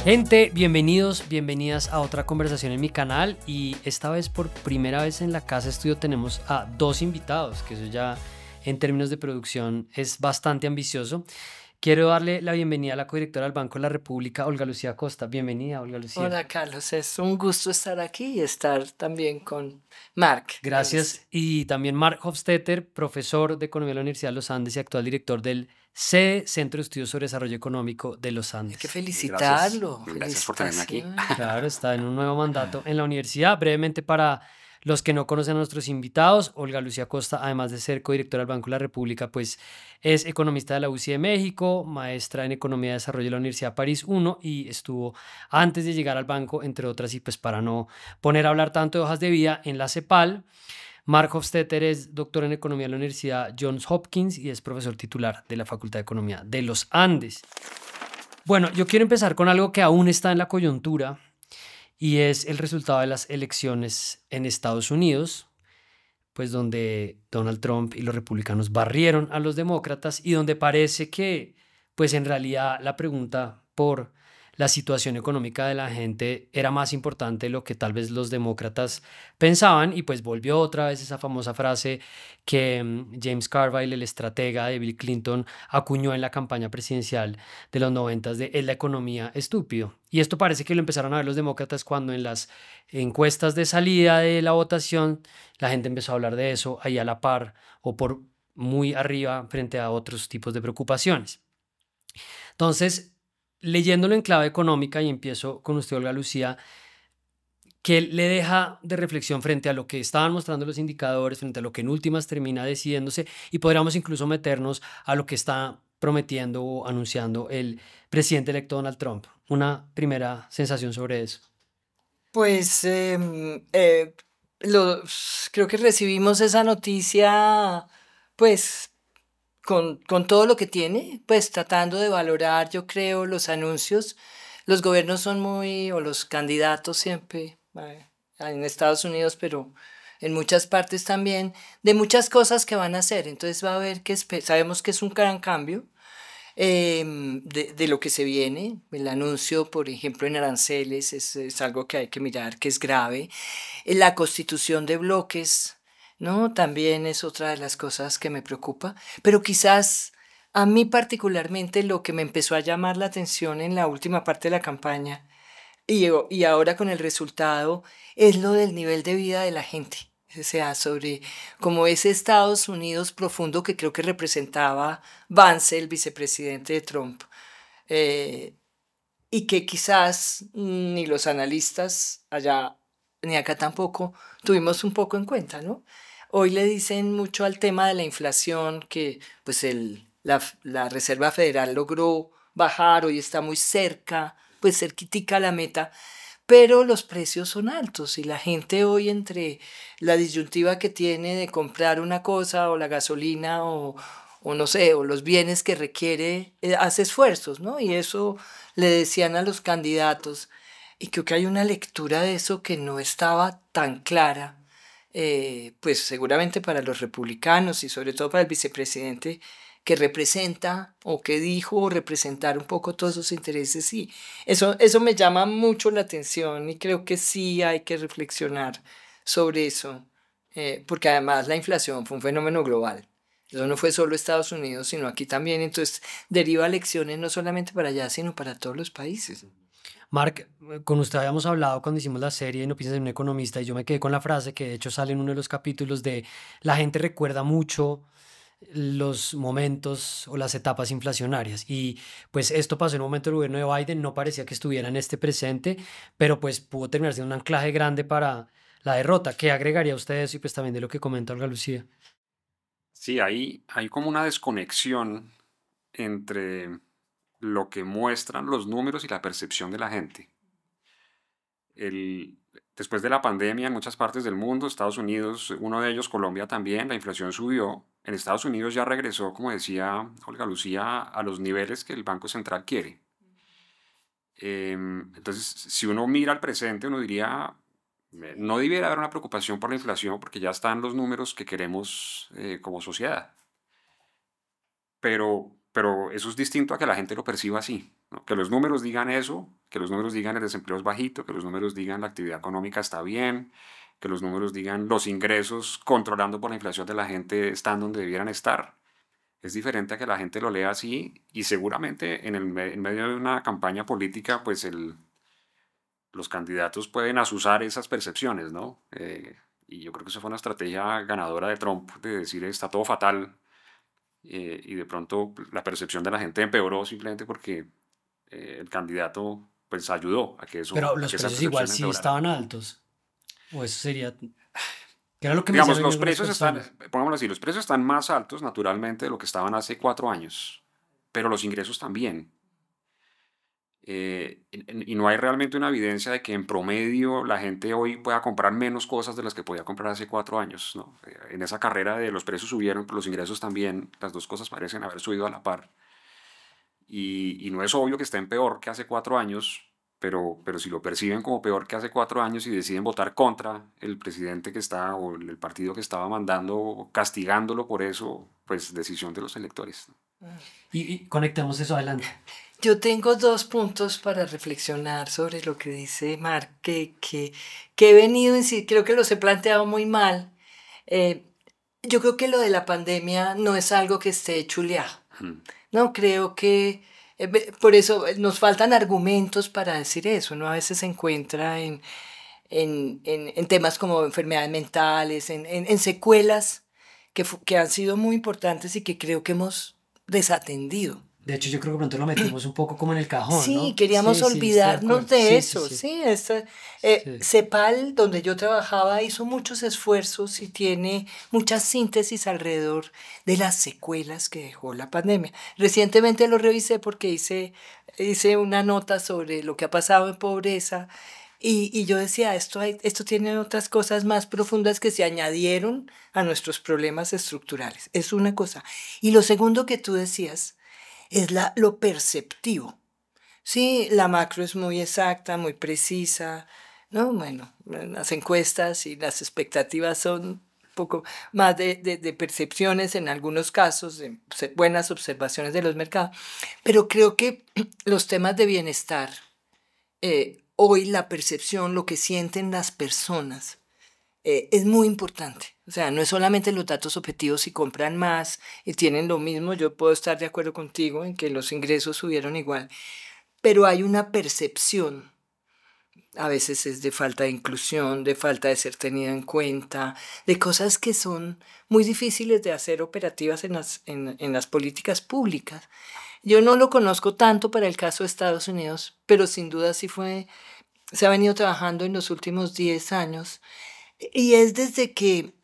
Gente, bienvenidos, bienvenidas a otra conversación en mi canal y esta vez por primera vez en la Casa Estudio tenemos a dos invitados, que eso ya en términos de producción es bastante ambicioso. Quiero darle la bienvenida a la codirectora del Banco de la República, Olga Lucía Costa. Bienvenida, Olga Lucía. Hola Carlos, es un gusto estar aquí y estar también con Mark. Gracias. Y también Mark Hofstetter, profesor de Economía de la Universidad de los Andes y actual director del CEDE, Centro de Estudios sobre Desarrollo Económico de los Hay Andes. que felicitarlo. Gracias por tenerme aquí. Claro, está en un nuevo mandato en la universidad. Brevemente, para los que no conocen a nuestros invitados, Olga Lucía Costa, además de ser codirectora del Banco de la República, pues es economista de la UCI de México, maestra en Economía de Desarrollo de la Universidad París I y estuvo antes de llegar al banco, entre otras, y pues para no poner a hablar tanto de hojas de vida, en la CEPAL. Mark Hofstetter es doctor en Economía de la Universidad Johns Hopkins y es profesor titular de la Facultad de Economía de los Andes. Bueno, yo quiero empezar con algo que aún está en la coyuntura y es el resultado de las elecciones en Estados Unidos, pues donde Donald Trump y los republicanos barrieron a los demócratas y donde parece que, pues en realidad la pregunta por la situación económica de la gente era más importante de lo que tal vez los demócratas pensaban y pues volvió otra vez esa famosa frase que James Carville, el estratega de Bill Clinton, acuñó en la campaña presidencial de los 90 de "es la economía estúpido". Y esto parece que lo empezaron a ver los demócratas cuando en las encuestas de salida de la votación la gente empezó a hablar de eso ahí a la par o por muy arriba frente a otros tipos de preocupaciones. Entonces, leyéndolo en clave económica, y empiezo con usted, Olga Lucía, ¿qué le deja de reflexión frente a lo que estaban mostrando los indicadores, frente a lo que en últimas termina decidiéndose, y podríamos incluso meternos a lo que está prometiendo o anunciando el presidente electo Donald Trump? Una primera sensación sobre eso. Pues creo que recibimos esa noticia pues con todo lo que tiene, pues tratando de valorar, yo creo, los anuncios. Los gobiernos son o los candidatos siempre, en Estados Unidos, pero en muchas partes también, de muchas cosas que van a hacer. Entonces va a haber sabemos que es un gran cambio de lo que se viene. El anuncio, por ejemplo, en aranceles es algo que hay que mirar, que es grave. La constitución de bloques, ¿no? También es otra de las cosas que me preocupa, pero quizás a mí particularmente lo que me empezó a llamar la atención en la última parte de la campaña y ahora con el resultado es lo del nivel de vida de la gente. O sea, sobre como ese Estados Unidos profundo que creo que representaba Vance, el vicepresidente de Trump, y que quizás ni los analistas allá ni acá tampoco tuvimos un poco en cuenta, ¿no? Hoy le dicen mucho al tema de la inflación que pues la Reserva Federal logró bajar, hoy está muy cerca, pues cerquitica a la meta, pero los precios son altos y la gente hoy entre la disyuntiva que tiene de comprar una cosa o la gasolina o no sé, o los bienes que requiere, hace esfuerzos, ¿no? Y eso le decían a los candidatos, y creo que hay una lectura de eso que no estaba tan clara, pues seguramente para los republicanos y sobre todo para el vicepresidente que representa o que dijo representar un poco todos sus intereses, y eso me llama mucho la atención y creo que sí hay que reflexionar sobre eso, porque además la inflación fue un fenómeno global. Eso no fue solo Estados Unidos, sino aquí también. Entonces deriva lecciones no solamente para allá, sino para todos los países. Mark, con usted habíamos hablado cuando hicimos la serie No pienses en un economista y yo me quedé con la frase que de hecho sale en uno de los capítulos de la gente recuerda mucho los momentos o las etapas inflacionarias y pues esto pasó en un momento del gobierno de Biden, no parecía que estuviera en este presente, pero pues pudo terminar siendo un anclaje grande para la derrota. ¿Qué agregaría usted de eso y pues también de lo que comenta Olga Lucía? Sí, hay como una desconexión entre lo que muestran los números y la percepción de la gente. Después de la pandemia en muchas partes del mundo, Estados Unidos, uno de ellos, Colombia también, la inflación subió. En Estados Unidos ya regresó, como decía Olga Lucía, a los niveles que el Banco Central quiere. Entonces, si uno mira al presente, uno diría, no debiera haber una preocupación por la inflación porque ya están los números que queremos como sociedad. Pero eso es distinto a que la gente lo perciba así, ¿no? Que los números digan eso que los números digan el desempleo es bajito, que los números digan la actividad económica está bien, que los números digan los ingresos controlando por la inflación de la gente están donde debieran estar. Es diferente a que la gente lo lea así y seguramente en medio de una campaña política, pues los candidatos pueden asusar esas percepciones, ¿no? Y yo creo que esa fue una estrategia ganadora de Trump, de decir está todo fatal, y de pronto la percepción de la gente empeoró simplemente porque el candidato pues ayudó Pero a los que esa precios igual percepción sí empeorara. estaban altos. O eso sería, que era lo que me decían Digamos, a mí los algunas precios están, personas. pongámoslo así, los precios están más altos naturalmente de lo que estaban hace 4 años, pero los ingresos también. Y no hay realmente una evidencia de que en promedio la gente hoy pueda comprar menos cosas de las que podía comprar hace 4 años, ¿no? En esa carrera de los precios subieron, pero los ingresos también, las dos cosas parecen haber subido a la par. Y no es obvio que estén peor que hace 4 años, pero si lo perciben como peor que hace 4 años y deciden votar contra el presidente que está o el partido que estaba mandando, castigándolo por eso, pues decisión de los electores, ¿no? Y conectemos eso adelante. Yo tengo 2 puntos para reflexionar sobre lo que dice Marc, que he venido, creo que los he planteado muy mal. Eh, yo creo que lo de la pandemia no es algo que esté chuleado. Mm. No, creo que por eso nos faltan argumentos para decir eso. Uno a veces se encuentra en temas como enfermedades mentales, en secuelas que han sido muy importantes y que creo que hemos desatendido. De hecho, yo creo que pronto lo metimos un poco como en el cajón, Sí, ¿no? queríamos Sí, sí, estoy de olvidarnos acuerdo. de Sí, sí, eso, sí. sí. Sí. CEPAL, donde yo trabajaba, hizo muchos esfuerzos y tiene mucha síntesis alrededor de las secuelas que dejó la pandemia. Recientemente lo revisé porque hice una nota sobre lo que ha pasado en pobreza y yo decía, esto tiene otras cosas más profundas que se añadieron a nuestros problemas estructurales. Es una cosa. Y lo segundo que tú decías es lo perceptivo. Sí, la macro es muy exacta, muy precisa, ¿no? Bueno, las encuestas y las expectativas son un poco más de percepciones en algunos casos, de buenas observaciones de los mercados, pero creo que los temas de bienestar, hoy la percepción, lo que sienten las personas, es muy importante. O sea, no es solamente los datos objetivos si compran más y tienen lo mismo, yo puedo estar de acuerdo contigo en que los ingresos subieron igual, pero hay una percepción, a veces es de falta de inclusión, de falta de ser tenida en cuenta, de cosas que son muy difíciles de hacer operativas en las políticas públicas. Yo no lo conozco tanto para el caso de Estados Unidos, pero sin duda se ha venido trabajando en los últimos 10 años. Y es desde que,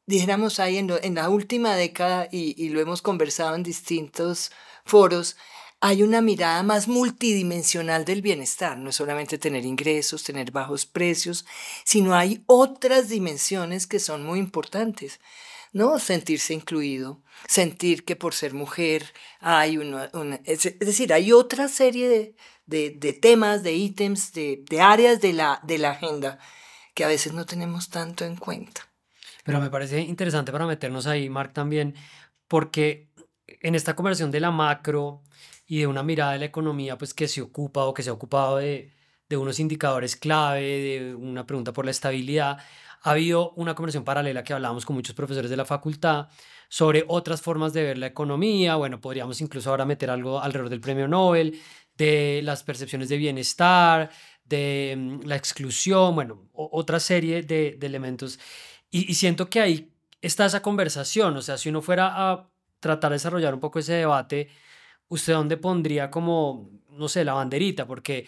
dijéramos ahí en la última década, y lo hemos conversado en distintos foros, hay una mirada más multidimensional del bienestar. No es solamente tener ingresos, tener bajos precios, sino hay otras dimensiones que son muy importantes, ¿no? Sentirse incluido, sentir que por ser mujer hay es decir, hay otra serie de temas, de ítems, de áreas de la agenda que a veces no tenemos tanto en cuenta. Pero me parece interesante para meternos ahí, Mark, también, porque en esta conversación de la macro y de una mirada de la economía, pues que se ocupa o que se ha ocupado de unos indicadores clave, de una pregunta por la estabilidad, ha habido una conversación paralela que hablábamos con muchos profesores de la facultad sobre otras formas de ver la economía. Bueno, podríamos incluso ahora meter algo alrededor del premio Nobel, de las percepciones de bienestar, de la exclusión, bueno, otra serie de elementos. Y siento que ahí está esa conversación, o sea, si uno fuera a tratar de desarrollar un poco ese debate, ¿usted dónde pondría como, no sé, la banderita? Porque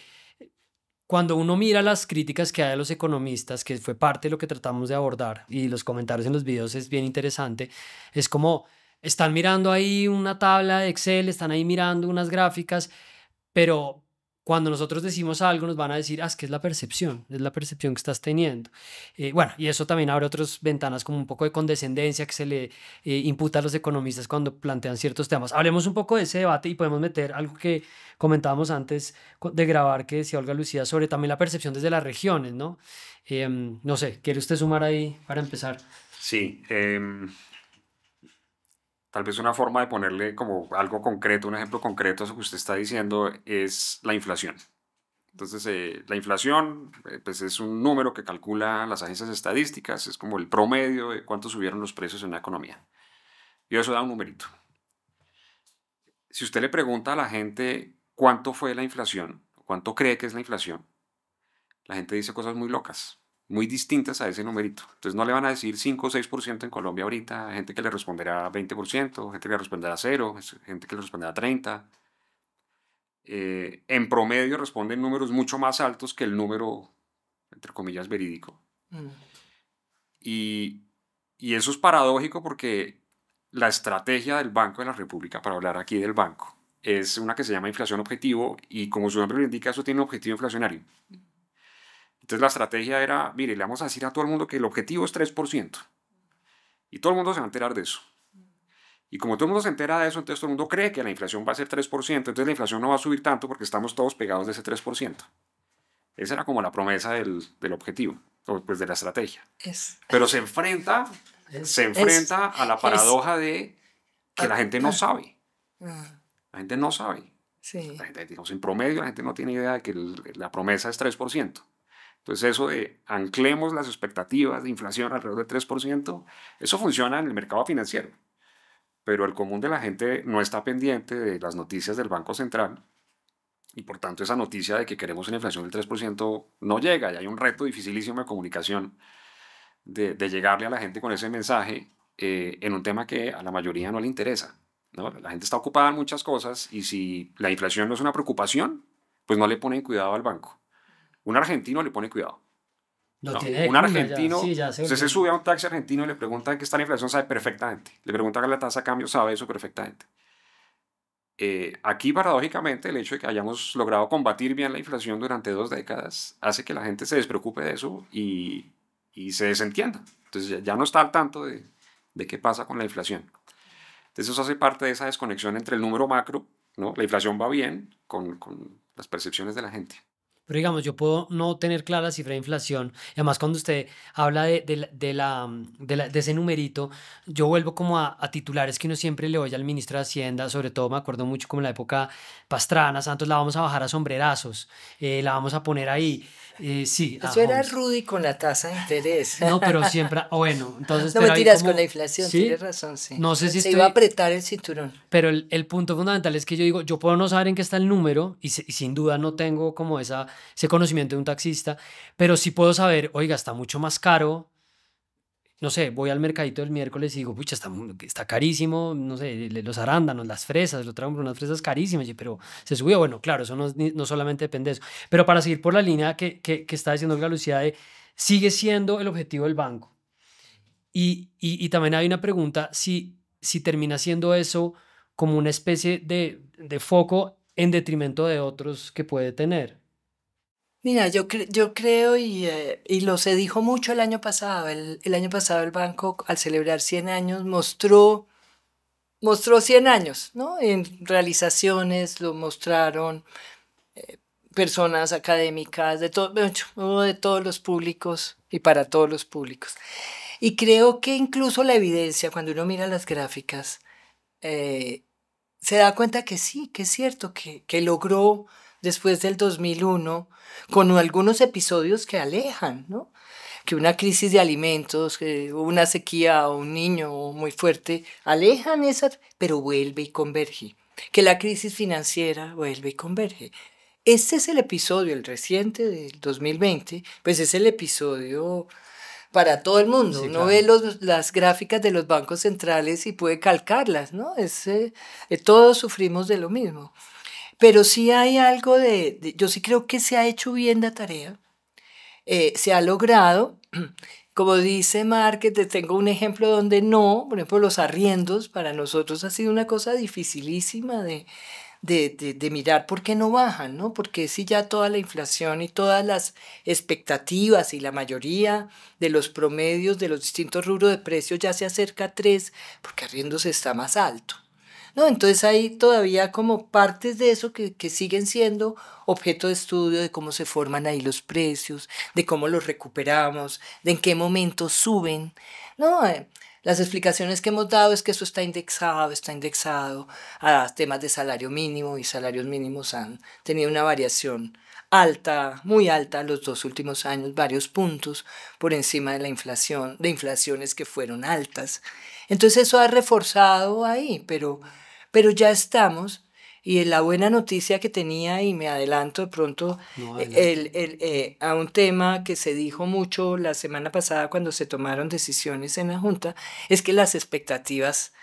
cuando uno mira las críticas que hay a los economistas, que fue parte de lo que tratamos de abordar, y los comentarios en los videos es bien interesante, es como, están mirando ahí una tabla de Excel, están ahí mirando unas gráficas, pero cuando nosotros decimos algo nos van a decir, es que es la percepción que estás teniendo. Bueno, y eso también abre otras ventanas como un poco de condescendencia que se le imputa a los economistas cuando plantean ciertos temas. Hablemos un poco de ese debate y podemos meter algo que comentábamos antes de grabar, que decía Olga Lucía, sobre también la percepción desde las regiones, ¿no? No sé, ¿quiere usted sumar ahí para empezar? Sí, tal vez una forma de ponerle como algo concreto, un ejemplo concreto a eso que usted está diciendo es la inflación. Entonces, la inflación pues es un número que calcula las agencias estadísticas, es como el promedio de cuánto subieron los precios en una economía. Y eso da un numerito. Si usted le pregunta a la gente cuánto fue la inflación, cuánto cree que es la inflación, la gente dice cosas muy locas, muy distintas a ese numerito. Entonces no le van a decir 5 o 6% en Colombia ahorita, hay gente que le responderá 20%, gente que le responderá 0, gente que le responderá 30%. En promedio responden números mucho más altos que el número, entre comillas, verídico. Mm. Y eso es paradójico porque la estrategia del Banco de la República, para hablar aquí del banco, es una que se llama inflación objetivo y como su nombre lo indica, eso tiene un objetivo inflacionario. Entonces la estrategia era, mire, le vamos a decir a todo el mundo que el objetivo es 3%. Y todo el mundo se va a enterar de eso. Y como todo el mundo se entera de eso, entonces todo el mundo cree que la inflación va a ser 3%, entonces la inflación no va a subir tanto porque estamos todos pegados de ese 3%. Esa era como la promesa del objetivo, o pues de la estrategia. Pero se enfrenta a la paradoja de que la gente no sabe. La gente no sabe. Sí. La gente, digamos, en promedio la gente no tiene idea de que la promesa es 3%. Entonces eso de anclemos las expectativas de inflación alrededor del 3%, eso funciona en el mercado financiero. Pero el común de la gente no está pendiente de las noticias del Banco Central y por tanto esa noticia de que queremos una inflación del 3% no llega y hay un reto dificilísimo de comunicación de llegarle a la gente con ese mensaje en un tema que a la mayoría no le interesa, ¿no? La gente está ocupada en muchas cosas y si la inflación no es una preocupación, pues no le ponen cuidado al banco. Un argentino le pone cuidado. Lo No, tiene un argentino, ya usted se sube a un taxi argentino y le pregunta qué está la inflación, sabe perfectamente. Le pregunta la tasa de cambio, sabe eso perfectamente. Aquí, paradójicamente, el hecho de que hayamos logrado combatir bien la inflación durante 2 décadas hace que la gente se despreocupe de eso y se desentienda. Entonces ya no está al tanto de qué pasa con la inflación. Entonces eso hace parte de esa desconexión entre el número macro, ¿no? La inflación va bien con las percepciones de la gente. Pero digamos, yo puedo no tener clara la cifra de inflación. Y además, cuando usted habla de ese numerito, yo vuelvo como a titulares que uno siempre le oye al ministro de Hacienda. Sobre todo me acuerdo mucho como en la época Pastrana, Santos, la vamos a bajar a sombrerazos, la vamos a poner ahí. Sí, Eso era Holmes. Rudy con la tasa de interés. No, pero siempre, bueno, entonces... No pero ahí mentiras, como- con la inflación, ¿Sí? tienes razón, sí. No sé si Se estoy... iba a apretar el cinturón. Pero el punto fundamental es que yo digo, yo puedo no saber en qué está el número y sin duda no tengo como ese conocimiento de un taxista, pero sí puedo saber, oiga, está mucho más caro. No sé, voy al mercadito del miércoles y digo, pucha, está carísimo, no sé, los arándanos, las fresas, lo traigo por unas fresas carísimas, y, pero se subió. Bueno, claro, eso no solamente depende de eso. Pero para seguir por la línea que está diciendo Olga Lucía, sigue siendo el objetivo del banco. Y también hay una pregunta, si termina siendo eso como una especie de foco en detrimento de otros que puede tener. Mira, yo creo y lo se dijo mucho el año pasado. El año pasado el banco, al celebrar 100 años, mostró 100 años, ¿no? En realizaciones lo mostraron personas académicas, de todos los públicos y para todos los públicos. Y creo que incluso la evidencia, cuando uno mira las gráficas, se da cuenta que sí, que es cierto, que logró después del 2001, con algunos episodios que alejan, ¿no? Que una crisis de alimentos, que una sequía o un niño muy fuerte, alejan esas, pero vuelve y converge. Que la crisis financiera vuelve y converge. Este es el episodio, el reciente del 2020, pues es el episodio para todo el mundo. Sí, Uno claro. ve las gráficas de los bancos centrales y puede calcarlas, ¿no? Todos sufrimos de lo mismo. Pero sí hay algo yo sí creo que se ha hecho bien la tarea. Se ha logrado, como dice Márquez, tengo un ejemplo donde no, por ejemplo, los arriendos para nosotros ha sido una cosa dificilísima de mirar por qué no bajan, ¿no? Porque si ya toda la inflación y todas las expectativas y la mayoría de los promedios de los distintos rubros de precios ya se acerca a 3, porque arriendos está más alto. ¿No? Entonces hay todavía como partes de eso que siguen siendo objeto de estudio, de cómo se forman ahí los precios, de cómo los recuperamos, de en qué momento suben, ¿no? Las explicaciones que hemos dado es que eso está indexado a temas de salario mínimo y salarios mínimos han tenido una variación alta, muy alta los 2 últimos años, varios puntos por encima de la inflación, de inflaciones que fueron altas. Entonces eso ha reforzado ahí, pero ya estamos. Y la buena noticia que tenía, y me adelanto de pronto No, adelante. a un tema que se dijo mucho la semana pasada cuando se tomaron decisiones en la Junta, es que las expectativas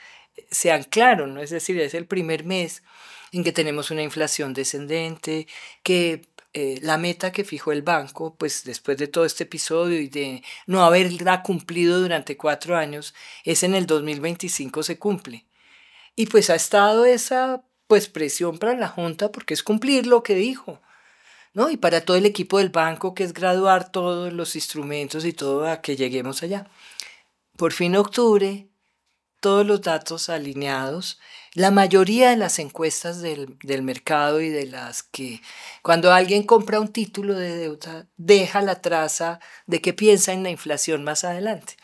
se anclaron, ¿no? Es decir, es el primer mes en que tenemos una inflación descendente, que la meta que fijó el banco, pues después de todo este episodio y de no haberla cumplido durante 4 años, es en el 2025 se cumple. Y pues ha estado esa pues presión para la Junta porque es cumplir lo que dijo, ¿no? Y para todo el equipo del banco que es graduar todos los instrumentos y todo a que lleguemos allá. Por fin octubre, todos los datos alineados, la mayoría de las encuestas del mercado y de las que cuando alguien compra un título de deuda deja la traza de qué piensa en la inflación más adelante.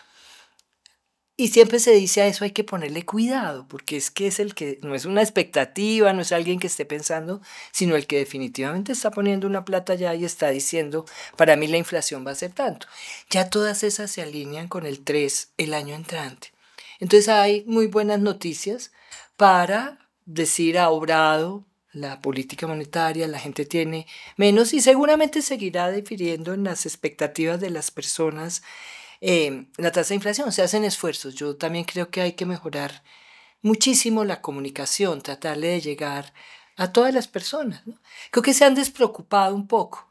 Y siempre se dice a eso hay que ponerle cuidado, porque es que es el que no es una expectativa, no es alguien que esté pensando, sino el que definitivamente está poniendo una plata ya y está diciendo, para mí la inflación va a ser tanto. Ya todas esas se alinean con el 3 el año entrante. Entonces hay muy buenas noticias para decir ha obrado la política monetaria, la gente tiene menos y seguramente seguirá difiriendo en las expectativas de las personas la tasa de inflación, se hacen esfuerzos. Yo también creo que hay que mejorar muchísimo la comunicación, tratarle de llegar a todas las personas, ¿no? Creo que se han despreocupado un poco.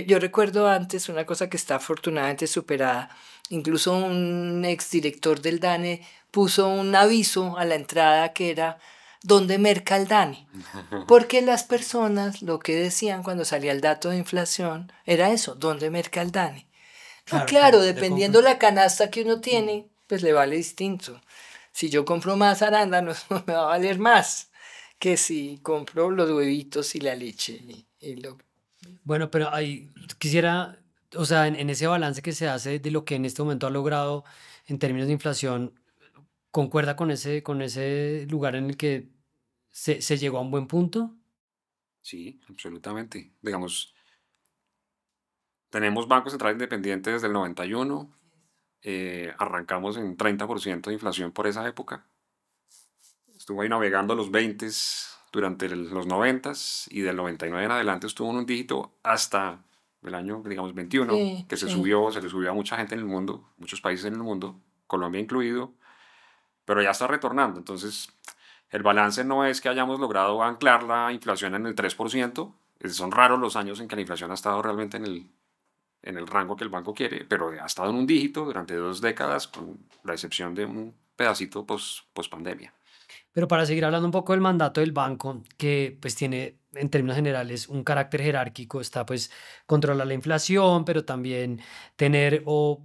Yo recuerdo antes una cosa que está afortunadamente superada. Incluso un exdirector del DANE puso un aviso a la entrada que era ¿dónde merca el DANE? Porque las personas lo que decían cuando salía el dato de inflación era eso, ¿dónde merca el DANE? No, Claro, claro, de dependiendo compra. la canasta que uno tiene, pues le vale distinto. Si yo compro más arándanos, no me va a valer más que si compro los huevitos y la leche. Bueno, pero ahí quisiera, o sea, en ese balance que se hace de lo que en este momento ha logrado en términos de inflación, ¿concuerda con ese lugar en el que se llegó a un buen punto? Sí, absolutamente. Digamos, tenemos bancos centrales independientes desde el 91. Arrancamos en 30% de inflación por esa época. Estuvo ahí navegando los 20 durante los 90 y del 99 en adelante estuvo en un dígito hasta el año, digamos, 21, Sí, que sí. se le subió a mucha gente en el mundo, muchos países en el mundo, Colombia incluido, pero ya está retornando. Entonces, el balance no es que hayamos logrado anclar la inflación en el 3%. Son raros los años en que la inflación ha estado realmente en el rango que el banco quiere, pero ha estado en un dígito durante 2 décadas, con la excepción de un pedacito post pandemia. Pero para seguir hablando un poco del mandato del banco, que pues tiene en términos generales un carácter jerárquico, está pues controlar la inflación, pero también tener o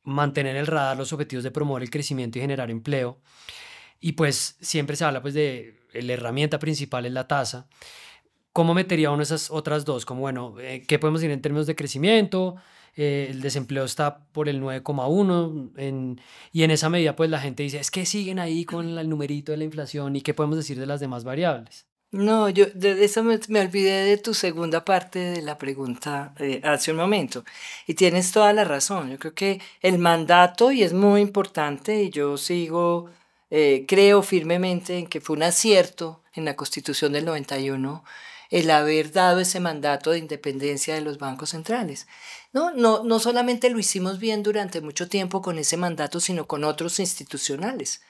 mantener en el radar los objetivos de promover el crecimiento y generar empleo. Y pues siempre se habla pues de la herramienta principal es la tasa. ¿Cómo metería uno esas otras dos? Como, bueno, ¿qué podemos decir en términos de crecimiento? El desempleo está por el 9,1 y en esa medida pues la gente dice, es que siguen ahí con el numerito de la inflación y qué podemos decir de las demás variables. No, yo de eso me olvidé de tu segunda parte de la pregunta hace un momento. Y tienes toda la razón. Yo creo que el mandato, y es muy importante, y yo sigo, creo firmemente en que fue un acierto en la Constitución del 91 el haber dado ese mandato de independencia de los bancos centrales. No solamente lo hicimos bien durante mucho tiempo con ese mandato, sino con otros institucionales.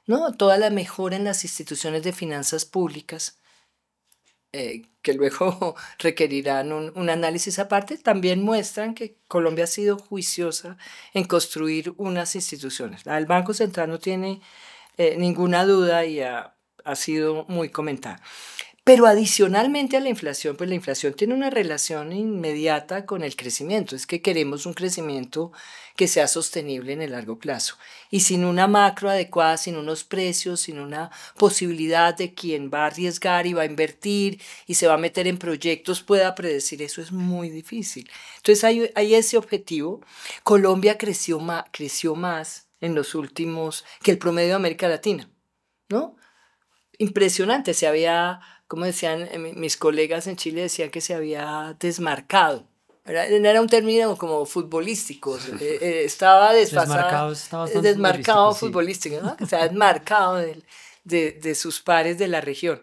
¿No? Toda la mejora en las instituciones de finanzas públicas que luego requerirán un análisis aparte, también muestran que Colombia ha sido juiciosa en construir unas instituciones. La del Banco Central no tiene ninguna duda y ha sido muy comentada. Pero adicionalmente a la inflación, pues la inflación tiene una relación inmediata con el crecimiento. Es que queremos un crecimiento que sea sostenible en el largo plazo. Y sin una macro adecuada, sin unos precios, sin una posibilidad de quien va a arriesgar y va a invertir y se va a meter en proyectos pueda predecir eso, es muy difícil. Entonces hay ese objetivo. Colombia creció más en los últimos que el promedio de América Latina, ¿no? Impresionante, se había como decían mis colegas en Chile, decían que se había desmarcado. Era un término como futbolístico, estaba desfasada, Desmarcado está bastante desmarcado futbolístico, futbolístico, ¿no? Que se ha desmarcado de sus pares de la región.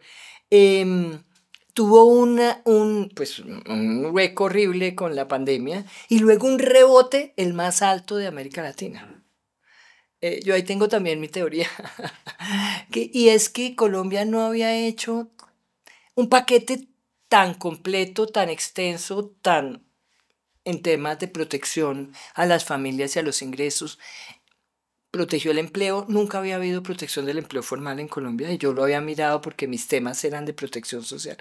Em, Tuvo pues, un hueco horrible con la pandemia y luego un rebote el más alto de América Latina. Yo ahí tengo también mi teoría, y es que Colombia no había hecho un paquete tan completo, tan extenso, tan en temas de protección a las familias y a los ingresos. Protegió el empleo, nunca había habido protección del empleo formal en Colombia y yo lo había mirado porque mis temas eran de protección social.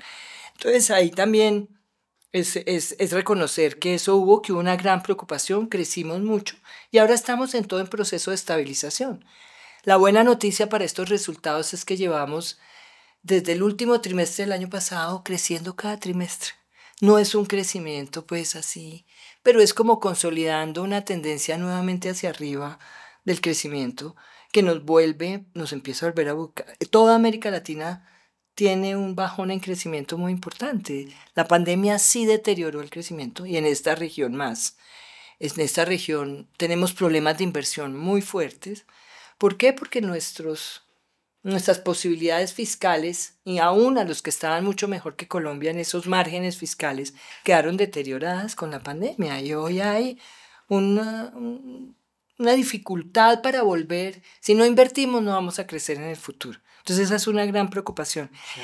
Entonces ahí también es reconocer que eso hubo, que hubo una gran preocupación, crecimos mucho y ahora estamos en todo el proceso de estabilización. La buena noticia para estos resultados es que llevamos desde el último trimestre del año pasado creciendo cada trimestre. No es un crecimiento pues así, pero es como consolidando una tendencia nuevamente hacia arriba del crecimiento que nos empieza a volver a buscar. Toda América Latina tiene un bajón en crecimiento muy importante. La pandemia sí deterioró el crecimiento y en esta región más. En esta región tenemos problemas de inversión muy fuertes. ¿Por qué? Porque nuestras posibilidades fiscales, y aún a los que estaban mucho mejor que Colombia en esos márgenes fiscales, quedaron deterioradas con la pandemia. Y hoy hay una dificultad para volver. Si no invertimos, no vamos a crecer en el futuro. Entonces esa es una gran preocupación. Sí.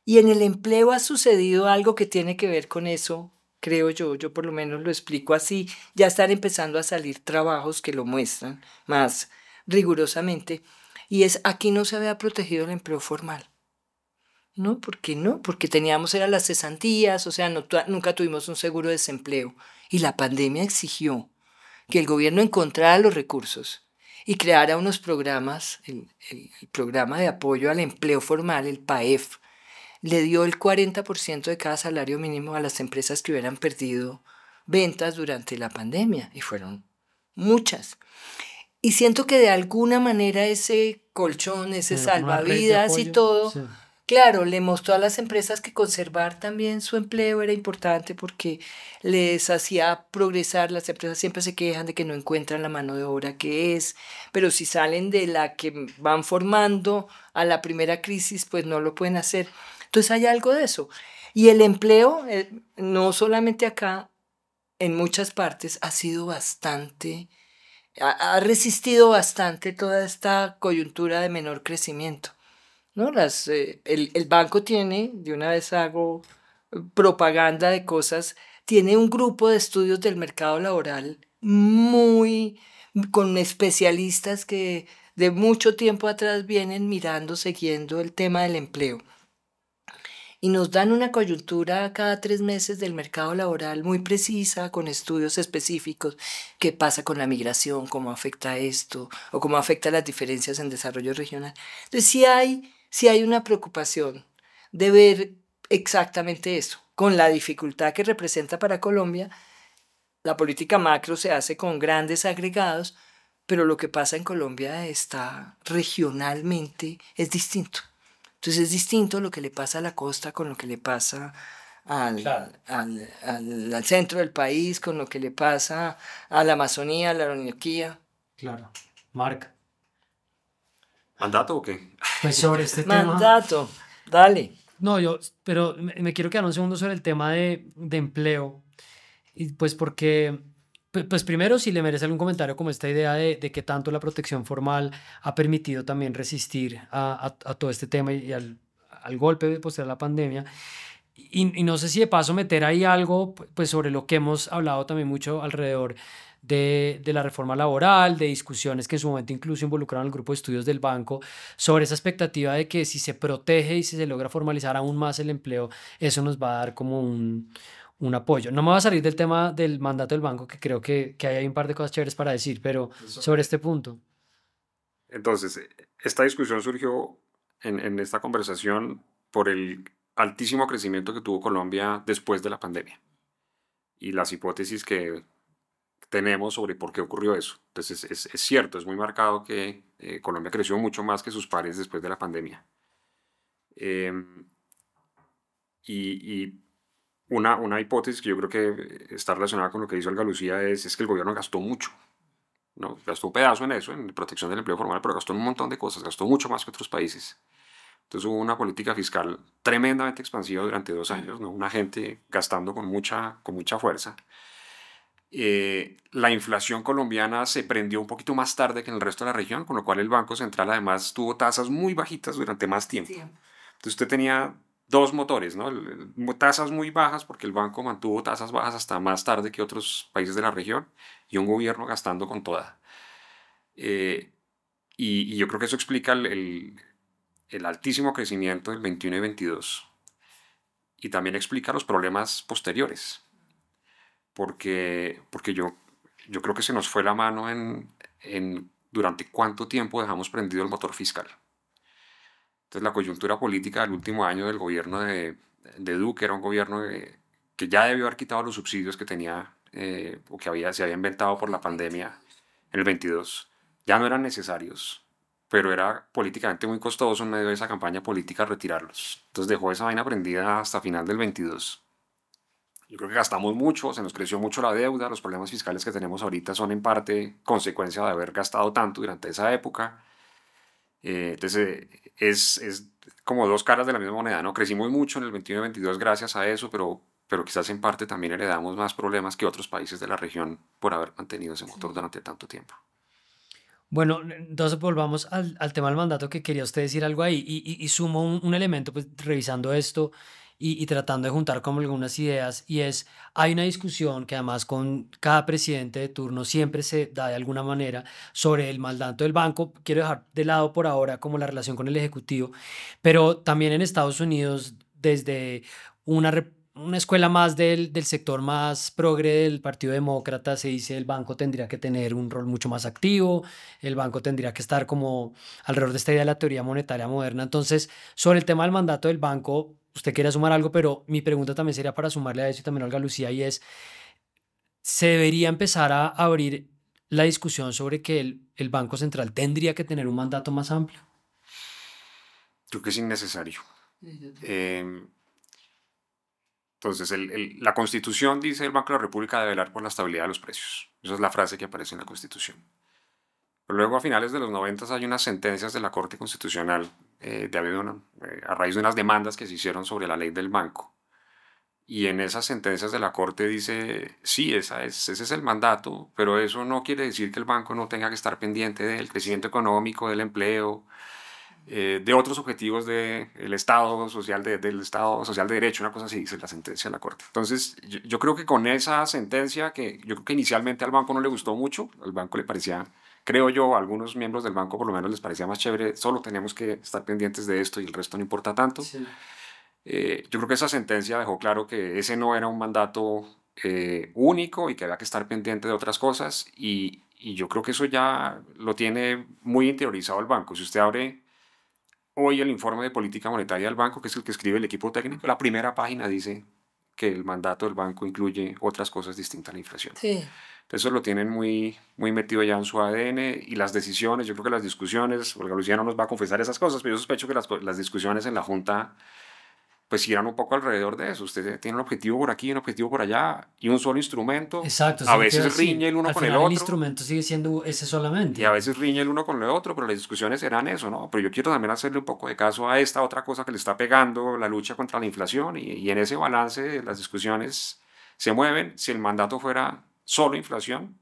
Y en el empleo ha sucedido algo que tiene que ver con eso, creo yo por lo menos lo explico así. Ya están empezando a salir trabajos que lo muestran más rigurosamente. Y aquí no se había protegido el empleo formal. ¿No? ¿Por qué no? Porque teníamos las cesantías, o sea, nunca tuvimos un seguro de desempleo. Y la pandemia exigió que el gobierno encontrara los recursos y creara unos programas, el programa de apoyo al empleo formal, el PAEF, le dio el 40% de cada salario mínimo a las empresas que hubieran perdido ventas durante la pandemia, y fueron muchas. Y siento que de alguna manera ese colchón, ese salvavidas y todo, sí. Claro, le mostró a las empresas que conservar también su empleo era importante porque les hacía progresar. Las empresas siempre se quejan de que no encuentran la mano de obra que es, pero si salen de la que van formando a la primera crisis, pues no lo pueden hacer. Entonces hay algo de eso. Y el empleo, no solamente acá, en muchas partes, ha sido bastante... ha resistido bastante toda esta coyuntura de menor crecimiento, ¿no? El banco tiene, de una vez hago propaganda de cosas, tiene un grupo de estudios del mercado laboral con especialistas que de mucho tiempo atrás vienen mirando, siguiendo el tema del empleo. Y nos dan una coyuntura cada 3 meses del mercado laboral muy precisa, con estudios específicos, qué pasa con la migración, cómo afecta esto, o cómo afecta las diferencias en desarrollo regional. Entonces sí hay una preocupación de ver exactamente eso, con la dificultad que representa para Colombia. La política macro se hace con grandes agregados, pero lo que pasa en Colombia está regionalmente, es distinto. Entonces es distinto lo que le pasa a la costa con lo que le pasa al centro del país, con lo que le pasa a la Amazonía, a la Orinoquía. Claro. Marc. ¿Mandato o qué? Pues sobre este tema... Mandato, dale. No, pero me quiero quedar un segundo sobre el tema de empleo. Y pues porque... Pues primero, si le merece algún comentario como esta idea de que tanto la protección formal ha permitido también resistir a todo este tema y al golpe posterior a la pandemia. Y no sé si de paso meter ahí algo pues sobre lo que hemos hablado también mucho alrededor de la reforma laboral, de discusiones que en su momento incluso involucraron al grupo de estudios del banco, sobre esa expectativa de que si se protege y si se logra formalizar aún más el empleo, eso nos va a dar como un apoyo. No me va a salir del tema del mandato del banco, que creo que hay un par de cosas chéveres para decir, pero sobre este punto. Entonces, esta discusión surgió en esta conversación por el altísimo crecimiento que tuvo Colombia después de la pandemia y las hipótesis que tenemos sobre por qué ocurrió eso. Entonces, es cierto, es muy marcado que Colombia creció mucho más que sus pares después de la pandemia. Y una hipótesis que yo creo que está relacionada con lo que hizo Olga Lucía es que el gobierno gastó mucho, ¿no? Gastó un pedazo en eso, en protección del empleo formal, pero gastó en un montón de cosas, gastó mucho más que otros países. Entonces hubo una política fiscal tremendamente expansiva durante 2 años, ¿no? Una gente gastando con mucha fuerza. La inflación colombiana se prendió un poquito más tarde que en el resto de la región, con lo cual el Banco Central además tuvo tasas muy bajitas durante más tiempo. Entonces usted tenía dos motores, ¿no? Tasas muy bajas porque el banco mantuvo tasas bajas hasta más tarde que otros países de la región y un gobierno gastando con toda. Y yo creo que eso explica el altísimo crecimiento del 21 y 22 y también explica los problemas posteriores porque yo creo que se nos fue la mano en durante cuánto tiempo dejamos prendido el motor fiscal. Entonces la coyuntura política del último año del gobierno de Duque era un gobierno que ya debió haber quitado los subsidios que tenía o que se había inventado por la pandemia en el 22. Ya no eran necesarios, pero era políticamente muy costoso en medio de esa campaña política retirarlos. Entonces dejó esa vaina prendida hasta final del 22. Yo creo que gastamos mucho, se nos creció mucho la deuda, los problemas fiscales que tenemos ahorita son en parte consecuencia de haber gastado tanto durante esa época. Entonces es como dos caras de la misma moneda, ¿no? Crecimos mucho en el 21 y 22 gracias a eso, pero quizás en parte también heredamos más problemas que otros países de la región por haber mantenido ese motor durante tanto tiempo. Bueno, entonces volvamos al tema del mandato, que quería usted decir algo ahí y sumo un elemento, pues revisando esto y tratando de juntar como algunas ideas, y es, hay una discusión que además con cada presidente de turno siempre se da de alguna manera sobre el mandato del banco. Quiero dejar de lado por ahora como la relación con el ejecutivo, pero también en Estados Unidos, desde una escuela más del sector más progre del Partido Demócrata, se dice el banco tendría que tener un rol mucho más activo, el banco tendría que estar como alrededor de esta idea de la teoría monetaria moderna. Entonces, sobre el tema del mandato del banco, usted quiere sumar algo, pero mi pregunta también sería para sumarle a eso y también a Olga Lucía, y es, ¿se debería empezar a abrir la discusión sobre que el Banco Central tendría que tener un mandato más amplio? Creo que es innecesario. Entonces, la Constitución dice el Banco de la República debe velar por la estabilidad de los precios. Esa es la frase que aparece en la Constitución. Pero luego, a finales de los 90 hay unas sentencias de la Corte Constitucional a raíz de unas demandas que se hicieron sobre la ley del banco. Y en esas sentencias de la Corte dice, sí, ese es el mandato, pero eso no quiere decir que el banco no tenga que estar pendiente del crecimiento económico, del empleo, de otros objetivos del Estado social, del Estado social de Derecho, una cosa así dice la sentencia de la Corte. Entonces, yo creo que con esa sentencia, que yo creo que inicialmente al banco no le gustó mucho, al banco le parecía, creo yo, a algunos miembros del banco por lo menos les parecía más chévere, solo tenemos que estar pendientes de esto y el resto no importa tanto. Sí. Yo creo que esa sentencia dejó claro que ese no era un mandato único y que había que estar pendiente de otras cosas y yo creo que eso ya lo tiene muy interiorizado el banco. Si usted abre hoy el informe de política monetaria del banco, que es el que escribe el equipo técnico, la primera página dice que el mandato del banco incluye otras cosas distintas a la inflación. Sí. Entonces eso lo tienen muy metido ya en su ADN y las decisiones, yo creo que las discusiones, Olga Lucía no nos va a confesar esas cosas, pero yo sospecho que las discusiones en la Junta pues giran un poco alrededor de eso. Usted tiene un objetivo por aquí, un objetivo por allá y un solo instrumento. Exacto. A veces riñe el uno con el otro. El instrumento sigue siendo ese solamente. Y a veces riñe el uno con el otro, pero las discusiones serán eso, ¿no? Pero yo quiero también hacerle un poco de caso a esta otra cosa que le está pegando, la lucha contra la inflación, y en ese balance las discusiones se mueven. Si el mandato fuera solo inflación,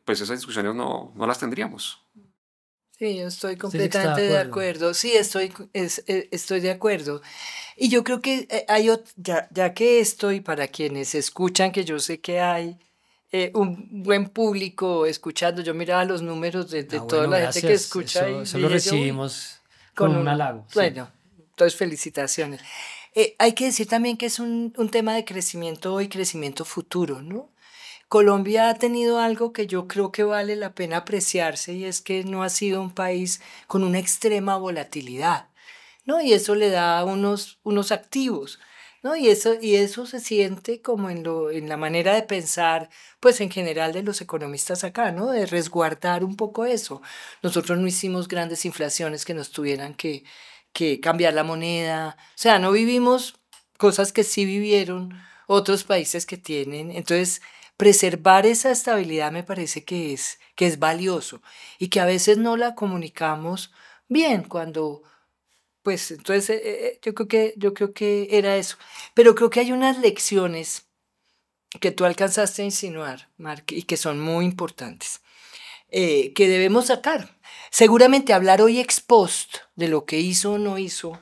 pues esas discusiones no las tendríamos. Sí, yo estoy completamente de acuerdo. Sí, estoy de acuerdo. Y yo creo que ya que estoy, para quienes escuchan, que yo sé que hay un buen público escuchando, yo miraba los números de toda la gente que escucha. Eso lo recibimos con un halago. Bueno, entonces felicitaciones. Hay que decir también que es un tema de crecimiento y crecimiento futuro, ¿no? Colombia ha tenido algo que yo creo que vale la pena apreciarse, y es que no ha sido un país con una extrema volatilidad, ¿no? Y eso le da unos activos, ¿no? Y eso se siente como en la manera de pensar, pues en general de los economistas acá, ¿no? De resguardar un poco eso. Nosotros no hicimos grandes inflaciones que nos tuvieran que cambiar la moneda. O sea, no vivimos cosas que sí vivieron otros países que tienen. Entonces, preservar esa estabilidad me parece que es valioso y que a veces no la comunicamos bien cuando, pues, entonces yo creo que era eso. Pero creo que hay unas lecciones que tú alcanzaste a insinuar, Mark, y que son muy importantes, que debemos sacar. Seguramente hablar hoy ex post de lo que hizo o no hizo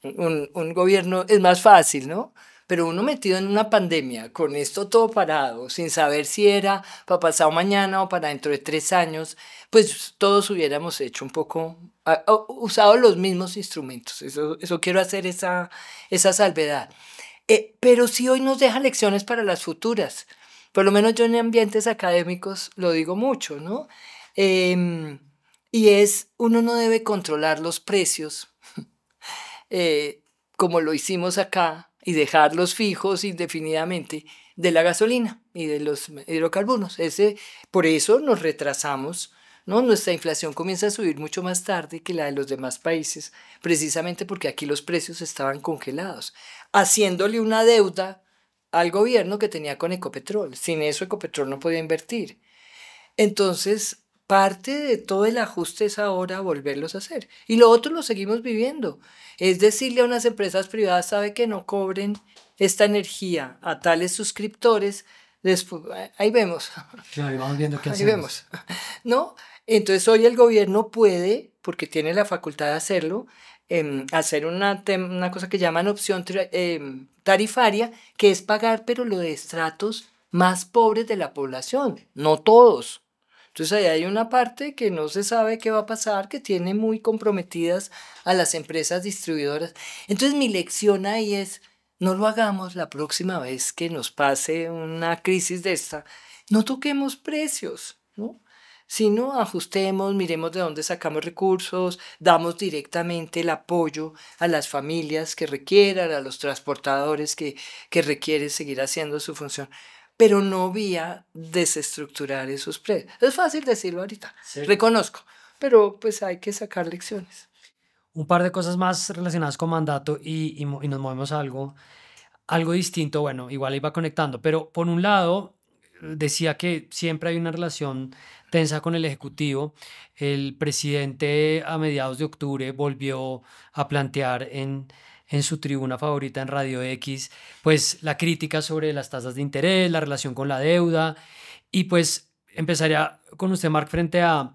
un gobierno es más fácil, ¿no? Pero uno metido en una pandemia, con esto todo parado, sin saber si era para pasado mañana o para dentro de 3 años, pues todos hubiéramos hecho un poco, usado los mismos instrumentos. Eso quiero hacer esa salvedad. Pero sí hoy nos deja lecciones para las futuras. Por lo menos yo en ambientes académicos lo digo mucho, ¿no? Y es, uno no debe controlar los precios como lo hicimos acá, y dejarlos fijos indefinidamente de la gasolina y de los hidrocarburos. Por eso nos retrasamos, ¿no? Nuestra inflación comienza a subir mucho más tarde que la de los demás países, precisamente porque aquí los precios estaban congelados, haciéndole una deuda al gobierno que tenía con Ecopetrol. Sin eso Ecopetrol no podía invertir. Entonces, parte de todo el ajuste es ahora volverlos a hacer. Y lo otro lo seguimos viviendo. Es decirle a unas empresas privadas, sabe que no cobren esta energía a tales suscriptores. Después, ahí vemos. Claro, y vamos viendo qué Ahí hacemos. vemos. ¿No? Entonces hoy el gobierno puede, porque tiene la facultad de hacerlo, hacer una cosa que llaman opción tarifaria, que es pagar, pero lo de estratos más pobres de la población, no todos. Entonces ahí hay una parte que no se sabe qué va a pasar, que tiene muy comprometidas a las empresas distribuidoras. Entonces mi lección ahí es, no lo hagamos la próxima vez que nos pase una crisis de esta. No toquemos precios, ¿no? Sino ajustemos, miremos de dónde sacamos recursos, damos directamente el apoyo a las familias que requieran, a los transportadores que requieren seguir haciendo su función, pero no vía desestructurar esos precios. Es fácil decirlo ahorita, sí. Reconozco, pero pues hay que sacar lecciones. Un par de cosas más relacionadas con mandato y nos movemos a algo distinto. Bueno, igual iba conectando, pero por un lado decía que siempre hay una relación tensa con el Ejecutivo. El presidente a mediados de octubre volvió a plantear en su tribuna favorita en Radio X, pues la crítica sobre las tasas de interés, la relación con la deuda, y pues empezaría con usted, Mark, frente a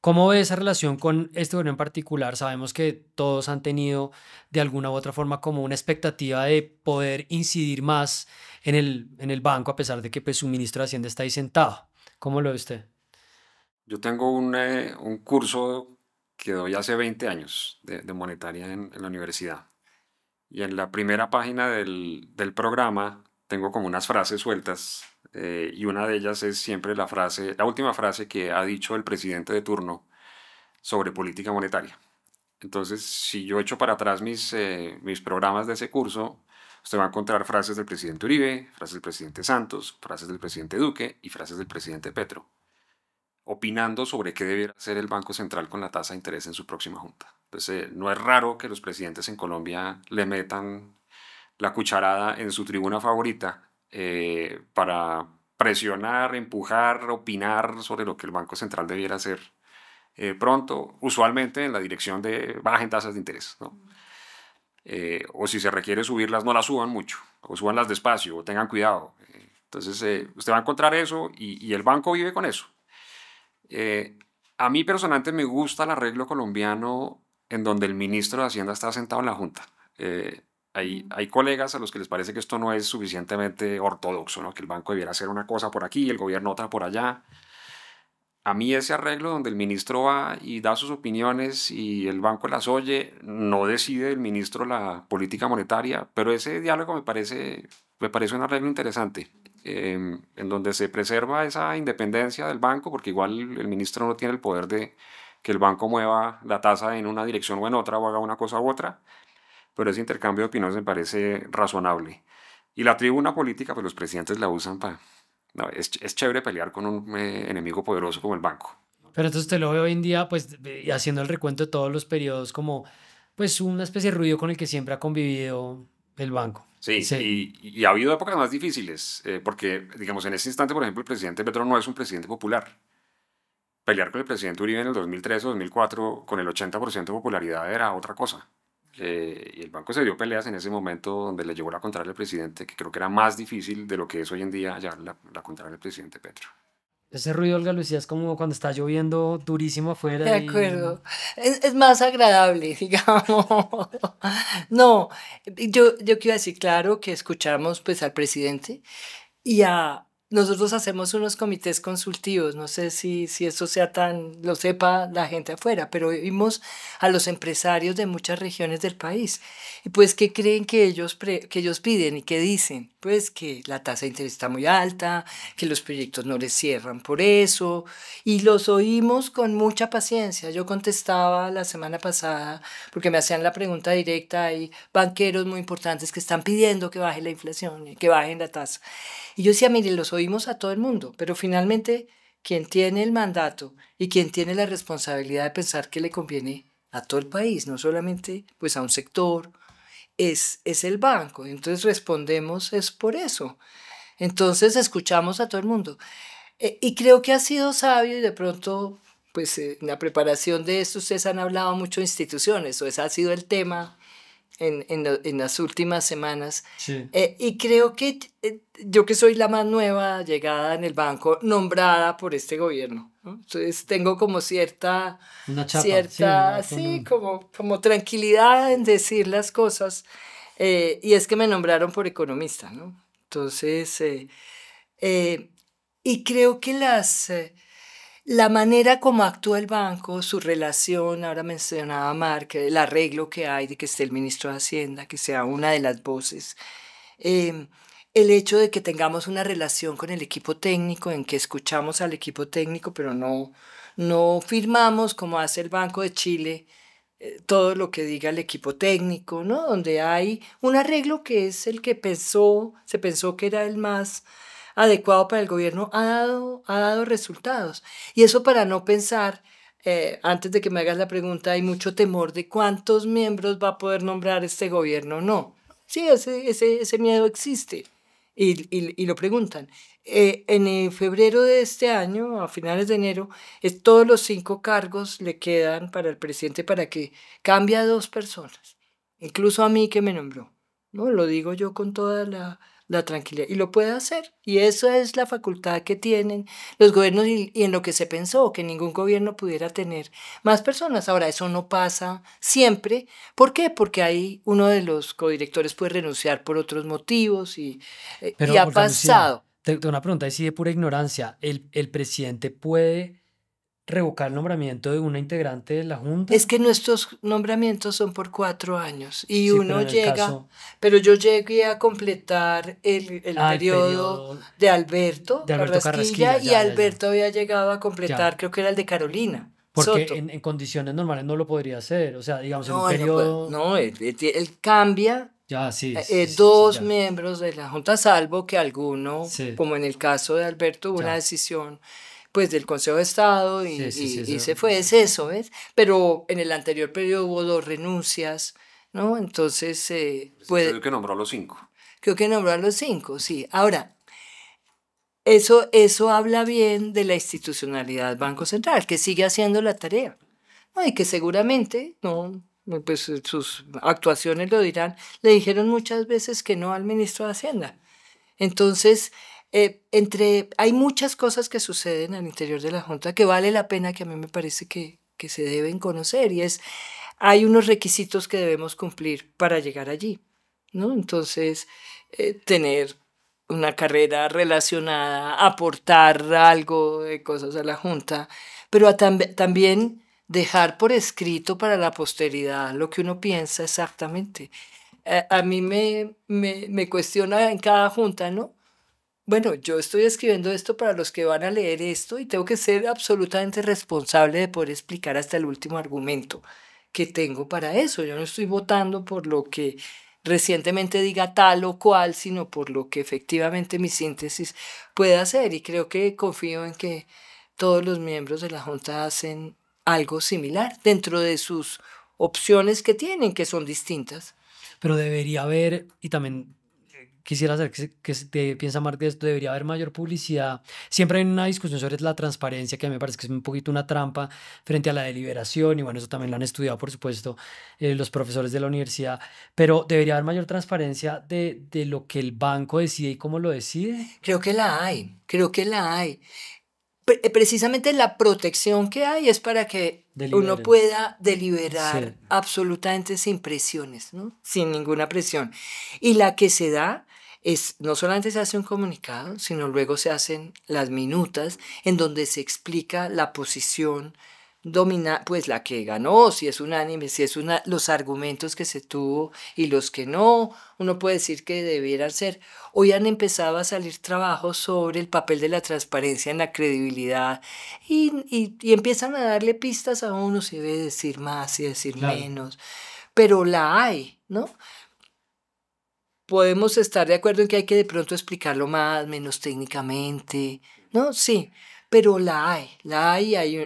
cómo ve esa relación con este gobierno en particular. Sabemos que todos han tenido de alguna u otra forma como una expectativa de poder incidir más en el banco, a pesar de que pues, su ministro de Hacienda está ahí sentado. ¿Cómo lo ve usted? Yo tengo un curso que doy hace 20 años de monetaria en la universidad. Y en la primera página del programa tengo como unas frases sueltas, y una de ellas es siempre la última frase que ha dicho el presidente de turno sobre política monetaria. Entonces, si yo echo para atrás mis programas de ese curso, usted va a encontrar frases del presidente Uribe, frases del presidente Santos, frases del presidente Duque y frases del presidente Petro, opinando sobre qué debiera hacer el Banco Central con la tasa de interés en su próxima junta. Entonces, no es raro que los presidentes en Colombia le metan la cucharada en su tribuna favorita para presionar, empujar, opinar sobre lo que el Banco Central debiera hacer pronto, usualmente en la dirección de bajen tasas de interés, ¿no? O si se requiere subirlas, no las suban mucho, o subanlas despacio, o tengan cuidado. Entonces, usted va a encontrar eso y el banco vive con eso. A mí personalmente me gusta el arreglo colombiano en donde el ministro de Hacienda está sentado en la Junta. Hay colegas a los que les parece que esto no es suficientemente ortodoxo, ¿no? Que el banco debiera hacer una cosa por aquí y el gobierno otra por allá. A mí ese arreglo donde el ministro va y da sus opiniones y el banco las oye, no decide el ministro la política monetaria, pero ese diálogo me parece un arreglo interesante, en donde se preserva esa independencia del banco, porque igual el ministro no tiene el poder de que el banco mueva la tasa en una dirección o en otra o haga una cosa u otra, pero ese intercambio de opiniones me parece razonable. Y la tribuna política, pues los presidentes la usan para... No, es chévere pelear con un enemigo poderoso como el banco. Pero entonces usted lo ve hoy en día, pues, haciendo el recuento de todos los periodos como, pues, una especie de ruido con el que siempre ha convivido el banco. Sí, Sí. y ha habido épocas más difíciles, porque, digamos, en ese instante, por ejemplo, el presidente Petro no es un presidente popular. Pelear con el presidente Uribe en el 2003 o 2004 con el 80% de popularidad era otra cosa. Y el banco se dio peleas en ese momento donde le llevó la contraria al presidente, que creo que era más difícil de lo que es hoy en día llevar la contraria al presidente Petro. Ese ruido, Olga Lucía, es como cuando está lloviendo durísimo De afuera y... acuerdo. Es más agradable, digamos. No, yo quiero decir, claro, que escuchamos pues al presidente y nosotros hacemos unos comités consultivos, no sé si eso sea lo sepa la gente afuera, pero vimos a los empresarios de muchas regiones del país. Y pues, ¿qué creen que que ellos piden y qué dicen? Pues que la tasa de interés está muy alta, que los proyectos no les cierran por eso, y los oímos con mucha paciencia. Yo contestaba la semana pasada, porque me hacían la pregunta directa, hay banqueros muy importantes que están pidiendo que baje la inflación, que bajen la tasa. Y yo decía, mire, los oímos a todo el mundo, pero finalmente quien tiene el mandato y quien tiene la responsabilidad de pensar que le conviene a todo el país, no solamente pues a un sector, es el banco. Entonces respondemos es por eso. Entonces escuchamos a todo el mundo. Y creo que ha sido sabio y de pronto, pues en la preparación de esto ustedes han hablado mucho de instituciones, o ese ha sido el tema en las últimas semanas. Sí, Y creo que yo que soy la más nueva llegada en el banco, nombrada por este gobierno, ¿no? Entonces tengo como una chapa, sí, una... sí, como tranquilidad en decir las cosas. Y es que me nombraron por economista, ¿no? Entonces, eh, y creo que la manera como actúa el banco, su relación, ahora mencionaba Mark, el arreglo que hay de que esté el ministro de Hacienda, que sea una de las voces, eh, el hecho de que tengamos una relación con el equipo técnico, en que escuchamos al equipo técnico, pero no firmamos como hace el Banco de Chile todo lo que diga el equipo técnico, ¿no? Donde hay un arreglo que es el que se pensó que era el más adecuado para el gobierno, ha dado resultados. Y eso para no pensar, antes de que me hagas la pregunta, hay mucho temor de cuántos miembros va a poder nombrar este gobierno. No, sí, ese miedo existe. Y lo preguntan. En febrero de este año, a finales de enero, todos los 5 cargos le quedan para el presidente para que cambie a 2 personas, incluso a mí que me nombró. ¿No? Lo digo yo con toda la tranquilidad. Y lo puede hacer. Y esa es la facultad que tienen los gobiernos y en lo que se pensó, que ningún gobierno pudiera tener más personas. Ahora, eso no pasa siempre. ¿Por qué? Porque ahí uno de los codirectores puede renunciar por otros motivos y Pero, ha Olga Lucía, pasado. tengo una pregunta así de pura ignorancia. ¿El presidente puede revocar el nombramiento de una integrante de la Es Junta? que nuestros nombramientos son por 4 años y Sí, pero uno en el llega, caso... pero yo llegué a completar el Ah, el periodo periodo de Alberto de Alberto Carrasquilla Carrasquilla, y ya, ya, ya. Alberto había llegado a completar, Ya. creo que era el de Carolina Porque Soto. en condiciones normales no lo podría hacer. O sea, digamos, en un No, él no puede, periodo... no, él cambia Ya, sí, sí, sí, sí, 2 ya. miembros de la Junta, salvo que alguno, Sí, como en el caso de Alberto, hubo una ya. decisión pues del Consejo de Estado Sí, sí, sí, y eso. se fue, es eso, ¿ves? Pero en el anterior periodo hubo 2 renuncias, ¿no? Entonces, El presidente Duque nombró a los 5. creo que nombró a los 5, sí. Ahora, eso habla bien de la institucionalidad del Banco Central, que sigue haciendo la tarea, ¿no? Y que seguramente, no, pues sus actuaciones lo dirán, le dijeron muchas veces que no al ministro de Hacienda. Entonces, hay muchas cosas que suceden al interior de la Junta que vale la pena, que a mí me parece que se deben conocer, y hay unos requisitos que debemos cumplir para llegar allí, ¿no? Entonces, tener una carrera relacionada, aportar algo de cosas a la Junta, pero también dejar por escrito para la posteridad lo que uno piensa exactamente. A mí me cuestiona en cada junta, ¿no? Bueno, yo estoy escribiendo esto para los que van a leer esto y tengo que ser absolutamente responsable de poder explicar hasta el último argumento que tengo para eso. Yo no estoy votando por lo que recientemente diga tal o cual, sino por lo que efectivamente mi síntesis puede hacer. Y creo que confío en que todos los miembros de la Junta hacen algo similar dentro de sus opciones que tienen, que son distintas. Pero debería haber, y también quisiera saber qué piensa Marc de esto. ¿Debería haber mayor publicidad? Siempre hay una discusión sobre la transparencia, que a mí me parece que es un poquito una trampa frente a la deliberación, y bueno, eso también lo han estudiado, por supuesto, los profesores de la universidad, pero ¿debería haber mayor transparencia de lo que el banco decide y cómo lo decide? Creo que la hay, creo que la hay. Precisamente la protección que hay es para que uno Deliberen. pueda deliberar Sí, absolutamente sin presiones, ¿no? Sin ninguna presión. Y la que se da es, no solamente se hace un comunicado, sino luego se hacen las minutas en donde se explica la posición pues la que ganó, si es unánime, si es los argumentos que se tuvo y los que no, uno puede decir que debieran ser. Hoy han empezado a salir trabajos sobre el papel de la transparencia en la credibilidad y empiezan a darle pistas a uno si debe decir más y decir claro. menos, pero la hay, ¿no? Podemos estar de acuerdo en que hay que de pronto explicarlo más, menos técnicamente, ¿no? Sí, pero la hay,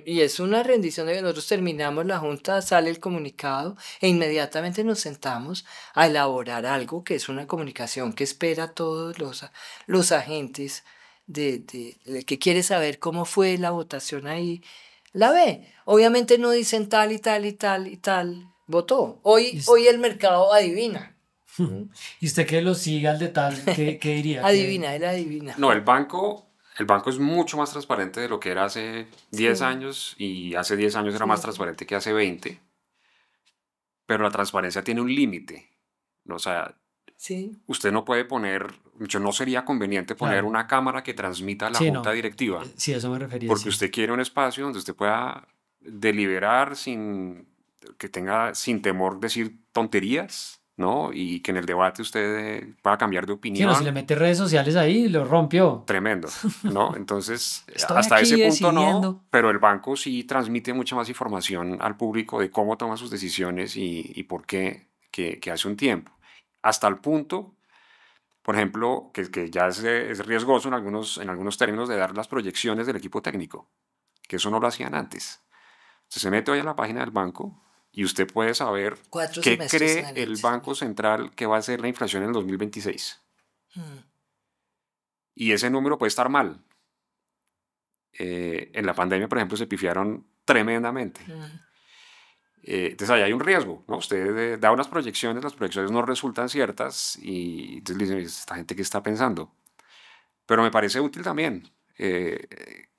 y es una rendición de que nosotros terminamos la junta, sale el comunicado e inmediatamente nos sentamos a elaborar algo que es una comunicación que espera a todos los agentes de que quiere saber cómo fue la votación ahí, la ve. Obviamente no dicen tal y tal y tal y tal votó. Y, Hoy el mercado adivina. y usted que lo siga al de tal, ¿qué diría? Adivina, él adivina. No, el banco es mucho más transparente de lo que era hace 10 Sí, años y hace 10 años era más sí, transparente que hace 20, pero la transparencia tiene un límite. O sea, sí. usted no puede poner, no sería conveniente poner Claro. una cámara que transmita a la Sí, junta no. directiva, Sí, a eso me refería, porque sí. usted quiere un espacio donde usted pueda deliberar sin temor decir tonterías, ¿no? Y que en el debate usted pueda cambiar de Sí, no, si le opinión. mete redes sociales ahí, lo rompió. Tremendo, ¿no? Entonces, Estoy hasta ese aquí punto no, decidiendo. pero el banco sí transmite mucha más información al público de cómo toma sus decisiones y por qué que hace un tiempo. Hasta el punto, por ejemplo, que ya es riesgoso en algunos términos de dar las proyecciones del equipo técnico, que eso no lo hacían antes. Usted se mete hoy a la página del banco y usted puede saber 4 qué semestres en cree el adelante. Banco Central que va a ser la inflación en el 2026. Mm, Y ese número puede estar mal. En la pandemia, por ejemplo, se pifiaron tremendamente. mm. Entonces ahí hay un riesgo, ¿no? Usted da unas proyecciones, las proyecciones no resultan ciertas y entonces le dicen, ¿esta gente qué está pensando? Pero me parece útil también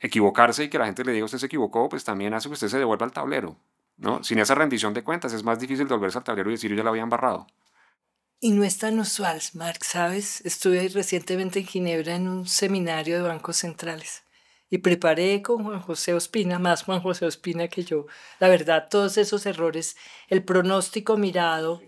equivocarse y que la gente le diga usted se equivocó, pues también hace que usted se devuelva al tablero, ¿no? Sin esa rendición de cuentas es más difícil volverse al tablero y decir yo ya la había embarrado. Y no es tan usual, Mark, ¿sabes? Estuve recientemente en Ginebra en un seminario de bancos centrales y preparé con Juan José Ospina, más Juan José Ospina que yo. La verdad, todos esos errores, el pronóstico mirado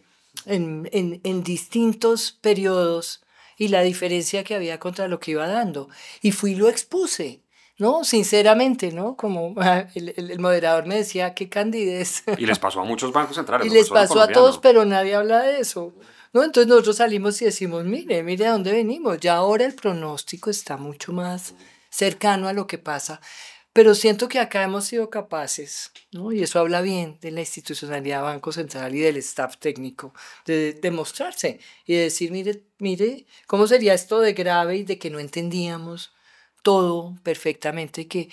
en distintos periodos y la diferencia que había contra lo que iba dando. Y fui y lo expuse, ¿no? Sinceramente, ¿no? Como el moderador me decía, qué candidez. Y les pasó a muchos bancos centrales, Y no fue les solo al pasó a todos, colombiano. pero nadie habla de eso, ¿no? Entonces nosotros salimos y decimos, mire a dónde venimos. Ya ahora el pronóstico está mucho más cercano a lo que pasa. Pero siento que acá hemos sido capaces, ¿no? Y eso habla bien de la institucionalidad del Banco Central y del staff técnico, de mostrarse y de decir, mire, ¿cómo sería esto de grave y de que no entendíamos todo perfectamente? Que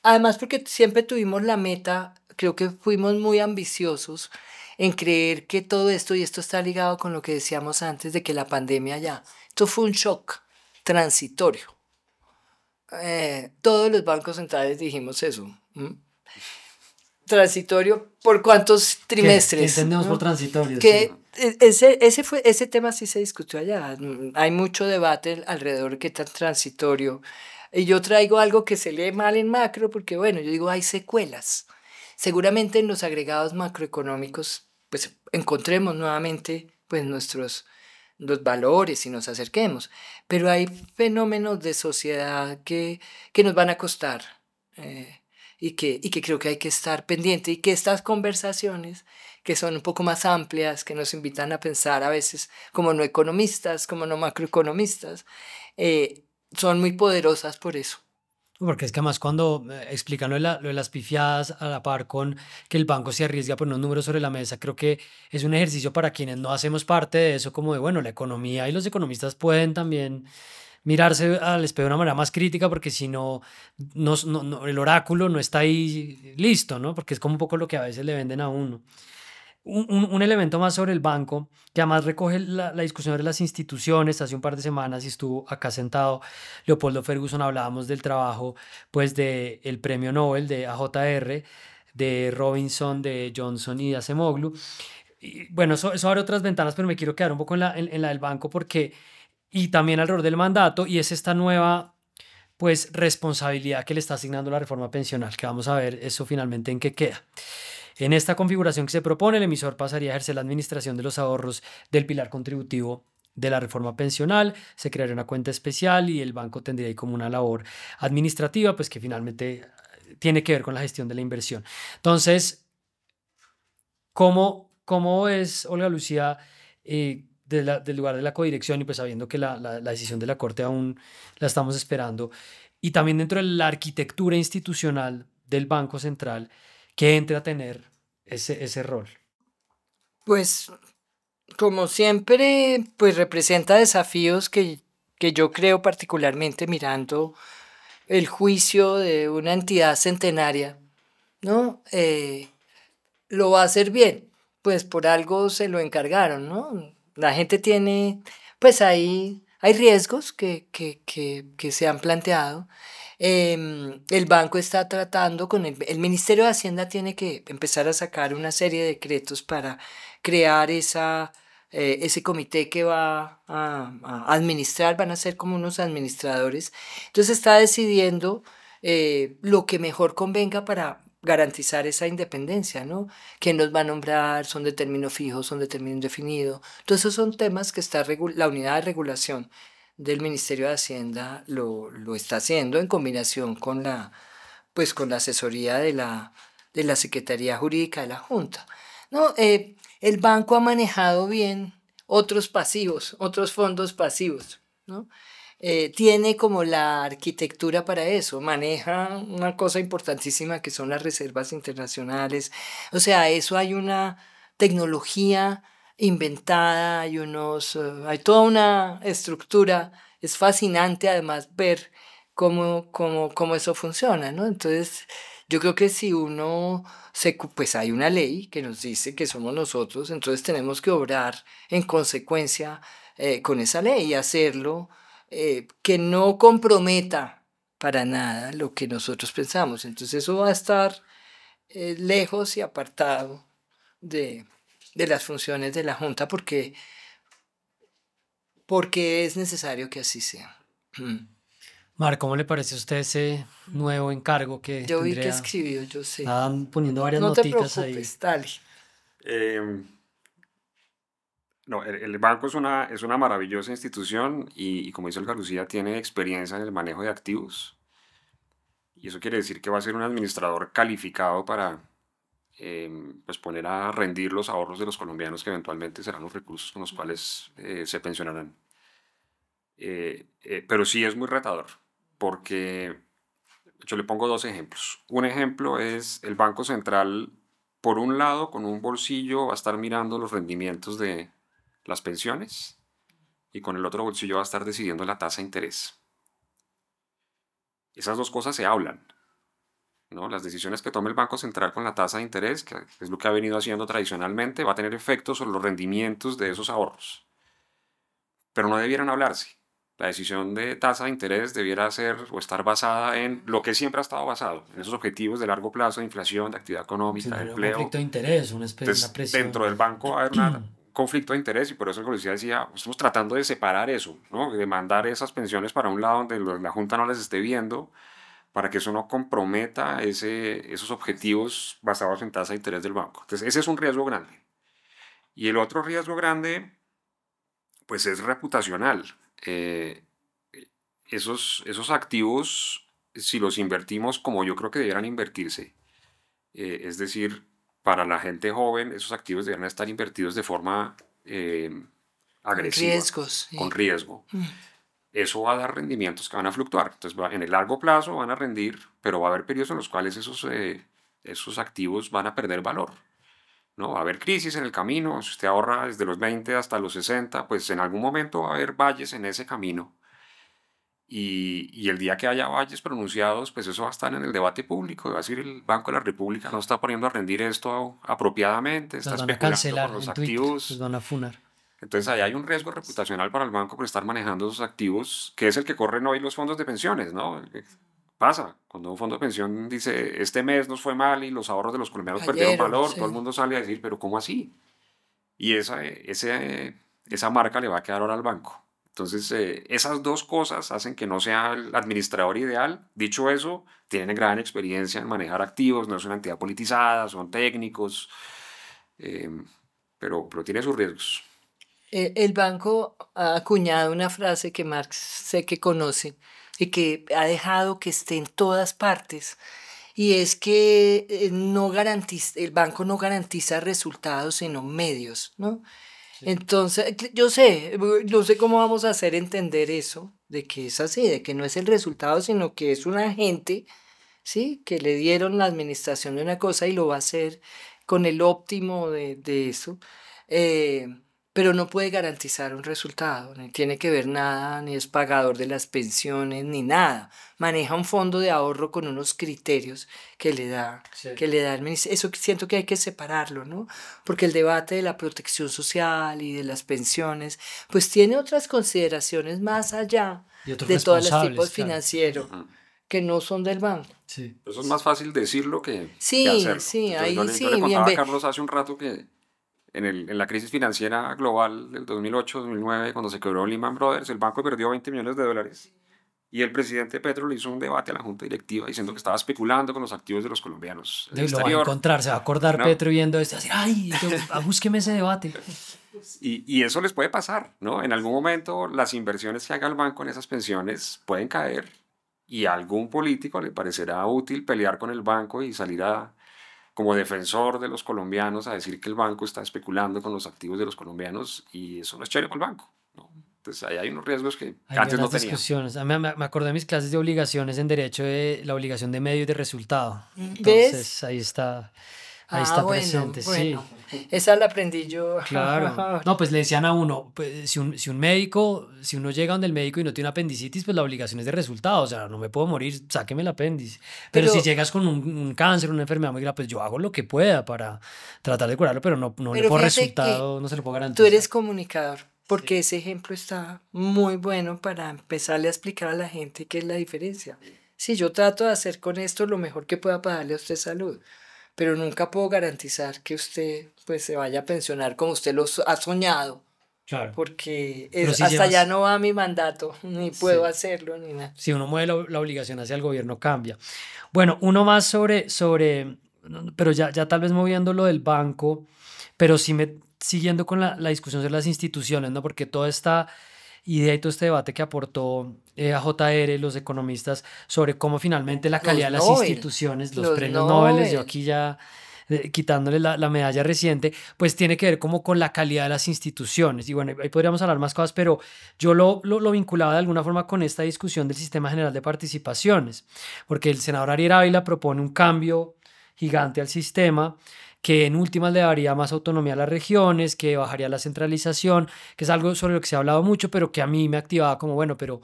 además porque siempre tuvimos la meta, creo que fuimos muy ambiciosos en creer que todo esto, y esto está ligado con lo que decíamos antes de que la pandemia ya, esto fue un shock transitorio. Todos los bancos centrales dijimos eso. Transitorio por cuántos ¿Qué trimestres, entendemos por ¿no? transitorio? Sí. Que ese tema sí se discutió allá. Hay mucho debate alrededor de qué tan transitorio. Y yo traigo algo que se lee mal en macro porque, bueno, yo digo, hay secuelas. Seguramente en los agregados macroeconómicos, pues encontremos nuevamente pues los valores y nos acerquemos. Pero hay fenómenos de sociedad que nos van a costar. Y que creo que hay que estar pendiente y que estas conversaciones que son un poco más amplias, que nos invitan a pensar a veces como no economistas, como no macroeconomistas, son muy poderosas por eso. Porque es que además cuando explican lo de las pifiadas a la par con que el banco se arriesga a poner unos números sobre la mesa, creo que es un ejercicio para quienes no hacemos parte de eso, como de, bueno, la economía y los economistas pueden también mirarse al espejo de una manera más crítica, porque si no, el oráculo no está ahí listo, ¿no? Porque es como un poco lo que a veces le venden a uno. Un elemento más sobre el banco, que además recoge la discusión de las instituciones. Hace un par de semanas y estuvo acá sentado Leopoldo Ferguson, hablábamos del trabajo pues de el premio Nobel de AJR, de Robinson, de Johnson y de Acemoglu. Y bueno, eso abre otras ventanas, pero me quiero quedar un poco en la del banco porque, y también alrededor del mandato, y es esta nueva pues responsabilidad que le está asignando la reforma pensional, que vamos a ver eso finalmente en qué queda. En esta configuración que se propone, el emisor pasaría a ejercer la administración de los ahorros del pilar contributivo de la reforma pensional. Se crearía una cuenta especial y el banco tendría ahí como una labor administrativa, pues que finalmente tiene que ver con la gestión de la inversión. Entonces, ¿cómo es, Olga Lucía, del lugar de la codirección y pues sabiendo que la decisión de la Corte aún la estamos esperando, y también dentro de la arquitectura institucional del Banco Central, que entre a tener ese rol? Pues como siempre, pues representa desafíos que yo creo particularmente mirando el juicio de una entidad centenaria, ¿no? Lo va a hacer bien, pues por algo se lo encargaron, ¿no? La gente tiene, pues hay riesgos que se han planteado. El banco está tratando con el Ministerio de Hacienda tiene que empezar a sacar una serie de decretos para crear ese comité que va a administrar, van a ser como unos administradores. Entonces está decidiendo lo que mejor convenga para garantizar esa independencia, ¿no? ¿Quién los va a nombrar? ¿Son de término fijo? ¿Son de término indefinido? Entonces esos son temas que está la unidad de regulación del Ministerio de Hacienda lo está haciendo en combinación con pues con la asesoría de la Secretaría Jurídica de la Junta. No, el banco ha manejado bien otros pasivos, otros fondos pasivos, ¿no? Tiene como la arquitectura para eso, maneja una cosa importantísima que son las reservas internacionales. O sea, eso hay una tecnología inventada, hay toda una estructura. Es fascinante además ver cómo eso funciona, ¿no? Entonces, yo creo que si pues hay una ley que nos dice que somos nosotros, entonces tenemos que obrar en consecuencia con esa ley y hacerlo que no comprometa para nada lo que nosotros pensamos. Entonces eso va a estar lejos y apartado de, de las funciones de la Junta porque es necesario que así sea. Mar, ¿cómo le parece a usted ese nuevo encargo que Yo vi que tendría? escribió, yo sé. Estaban poniendo varias No te noticas ahí. preocupes, dale. No, el banco es una maravillosa institución y como dice Olga Lucía, tiene experiencia en el manejo de activos. Y eso quiere decir que va a ser un administrador calificado para pues poner a rendir los ahorros de los colombianos, que eventualmente serán los recursos con los cuales se pensionarán. Pero sí es muy retador, porque yo le pongo dos ejemplos. Un ejemplo es el Banco Central, por un lado, con un bolsillo va a estar mirando los rendimientos de las pensiones y con el otro bolsillo va a estar decidiendo la tasa de interés. Esas dos cosas se hablan, ¿no? Las decisiones que tome el Banco Central con la tasa de interés, que es lo que ha venido haciendo tradicionalmente, va a tener efectos sobre los rendimientos de esos ahorros. Pero no debieran hablarse. La decisión de tasa de interés debiera ser o estar basada en lo que siempre ha estado basado, en esos objetivos de largo plazo de inflación, de actividad económica, de Un empleo. conflicto de interés, una Entonces, presión. dentro del banco va a haber un conflicto de interés y por eso el policía decía, estamos tratando de separar eso, ¿no? De mandar esas pensiones para un lado donde la Junta no las esté viendo, para que eso no comprometa esos objetivos basados en tasa de interés del banco. Entonces, ese es un riesgo grande. Y el otro riesgo grande, pues es reputacional. Esos activos, si los invertimos como yo creo que debieran invertirse, es decir, para la gente joven, esos activos debieran estar invertidos de forma agresiva, Riesgos. Sí. con riesgo. eso va a dar rendimientos que van a fluctuar. Entonces, en el largo plazo van a rendir, pero va a haber periodos en los cuales esos activos van a perder valor, ¿no? Va a haber crisis en el camino. Si usted ahorra desde los 20 hasta los 60, pues en algún momento va a haber valles en ese camino. Y el día que haya valles pronunciados, pues eso va a estar en el debate público. Va a decir el Banco de la República no está poniendo a rendir esto apropiadamente, está Las van a especulando cancelar con los en Twitter, los activos. van a funar. Entonces ahí hay un riesgo reputacional para el banco por estar manejando esos activos, que es el que corren hoy los fondos de pensiones, ¿no? Pasa, cuando un fondo de pensión dice, este mes nos fue mal y los ahorros de los colombianos perdieron Cayeron, valor, todo el sí. mundo sale a decir, pero ¿cómo así? Y esa marca le va a quedar ahora al banco. Entonces, esas dos cosas hacen que no sea el administrador ideal. Dicho eso, tienen gran experiencia en manejar activos, no es una entidad politizada, son técnicos, eh, pero tiene sus riesgos. El banco ha acuñado una frase que Marx sé que conoce y que ha dejado que esté en todas partes. Y es que el banco no garantiza resultados, sino medios, ¿no? Entonces, yo sé, no sé cómo vamos a hacer entender eso, de que es así, de que no es el resultado, sino que es un agente, ¿sí? Que le dieron la administración de una cosa y lo va a hacer con el óptimo de eso. Eh, pero no puede garantizar un resultado, ni tiene que ver nada, ni es pagador de las pensiones, ni nada. Maneja un fondo de ahorro con unos criterios que le da, Sí. que le da el ministerio. Eso siento que hay que separarlo, ¿no? Porque el debate de la protección social y de las pensiones, pues tiene otras consideraciones más allá Y otros de todos los responsables, tipos claro. financieros que no son del banco. Sí. Eso es más fácil decirlo que Sí, hacerlo. sí, Entonces, ahí yo sí, le bien contaba a ve. Carlos hace un rato que en la crisis financiera global del 2008-2009, cuando se quebró Lehman Brothers, el banco perdió $20 millones. Y el presidente Petro le hizo un debate a la junta directiva diciendo que estaba especulando con los activos de los colombianos en el Lo va a exterior. encontrar, se va a acordar ¿No? Petro viendo esto, así, ay, búsqueme ese debate. Y eso les puede pasar, ¿no? En algún momento las inversiones que haga el banco en esas pensiones pueden caer y a algún político le parecerá útil pelear con el banco y salir como defensor de los colombianos a decir que el banco está especulando con los activos de los colombianos y eso no es chévere para el banco, ¿no? Entonces ahí hay unos riesgos que Hay antes no buenas tenían. discusiones. A mí me acordé de mis clases de obligaciones en derecho de la obligación de medio y de resultado. ¿Ves? Entonces ahí está Bueno, presente, bueno. sí. Esa la aprendí yo. Claro. No, pues le decían a uno, pues, si un médico, si uno llega donde el médico y no tiene apendicitis, pues la obligación es de resultado. O sea, no me puedo morir, sáqueme el apéndice. Pero si llegas con un cáncer, una enfermedad muy grave, pues yo hago lo que pueda para tratar de curarlo, pero no le Pero puedo fíjate resultado, no se lo puedo tú garantizar. eres comunicador, porque ese ejemplo está muy bueno para empezarle a explicar a la gente qué es la diferencia. Si yo trato de hacer con esto lo mejor que pueda para darle a usted salud, pero nunca puedo garantizar que usted pues se vaya a pensionar como usted lo ha soñado, Claro. porque Pero si hasta allá llevas- no va mi mandato, ni puedo Sí. hacerlo, ni nada. Si uno mueve la obligación hacia el gobierno, cambia. Bueno, uno más pero ya tal vez moviendo lo del banco, pero sí siguiendo con la discusión sobre las instituciones, ¿no? Porque toda esta idea y todo este debate que aportó a JR, los economistas, sobre cómo finalmente la calidad de las Nobel, instituciones, los los premios Nobel, yo Nobel. aquí ya quitándole la medalla reciente, pues tiene que ver como con la calidad de las instituciones. Y bueno, ahí podríamos hablar más cosas, pero yo lo vinculaba de alguna forma con esta discusión del Sistema General de Participaciones, porque el senador Ariel Ávila propone un cambio gigante al sistema, que en últimas le daría más autonomía a las regiones, que bajaría la centralización, que es algo sobre lo que se ha hablado mucho, pero que a mí me activaba como, bueno, pero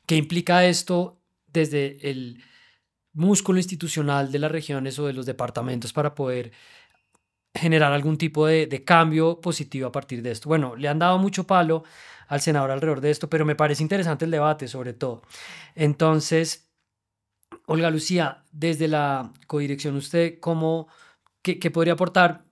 ¿qué implica esto desde el músculo institucional de las regiones o de los departamentos para poder generar algún tipo de cambio positivo a partir de esto? Bueno, le han dado mucho palo al senador alrededor de esto, pero me parece interesante el debate sobre todo. Entonces, Olga Lucía, desde la codirección, ¿usted qué podría aportar?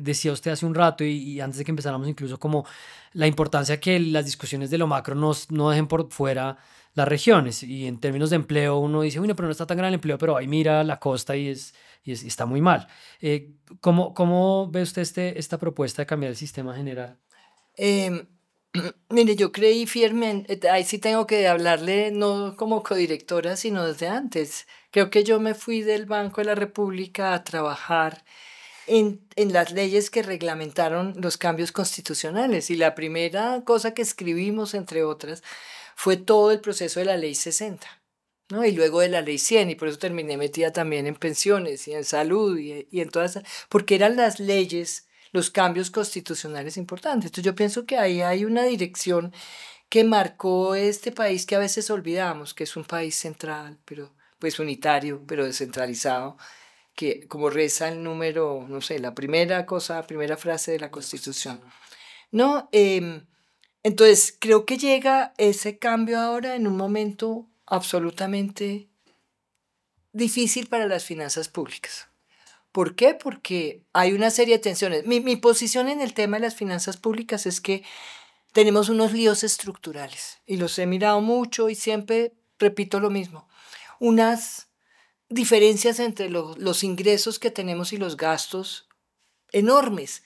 Decía usted hace un rato y antes de que empezáramos incluso como la importancia que las discusiones de lo macro no dejen por fuera las regiones, y en términos de empleo uno dice, bueno, pero no está tan grande el empleo, pero ahí mira la costa y está muy mal. ¿Cómo ve usted esta propuesta de cambiar el sistema general? Em, Mire, yo creí firmemente, ahí sí tengo que hablarle no como codirectora, sino desde antes. Creo que yo me fui del Banco de la República a trabajar en las leyes que reglamentaron los cambios constitucionales. Y la primera cosa que escribimos, entre otras, fue todo el proceso de la Ley 60, ¿no? Y luego de la Ley 100, y por eso terminé metida también en pensiones y en salud y en todas, porque eran las leyes, los cambios constitucionales importantes. Entonces yo pienso que ahí hay una dirección que marcó este país que a veces olvidamos, que es un país central, pero pues unitario, pero descentralizado, que como reza el número, no sé, la primera frase de la Constitución, ¿no? Entonces creo que llega ese cambio ahora en un momento absolutamente difícil para las finanzas públicas. ¿Por qué? Porque hay una serie de tensiones. Mi posición en el tema de las finanzas públicas es que tenemos unos líos estructurales y los he mirado mucho y siempre repito lo mismo. Unas diferencias entre los ingresos que tenemos y los gastos enormes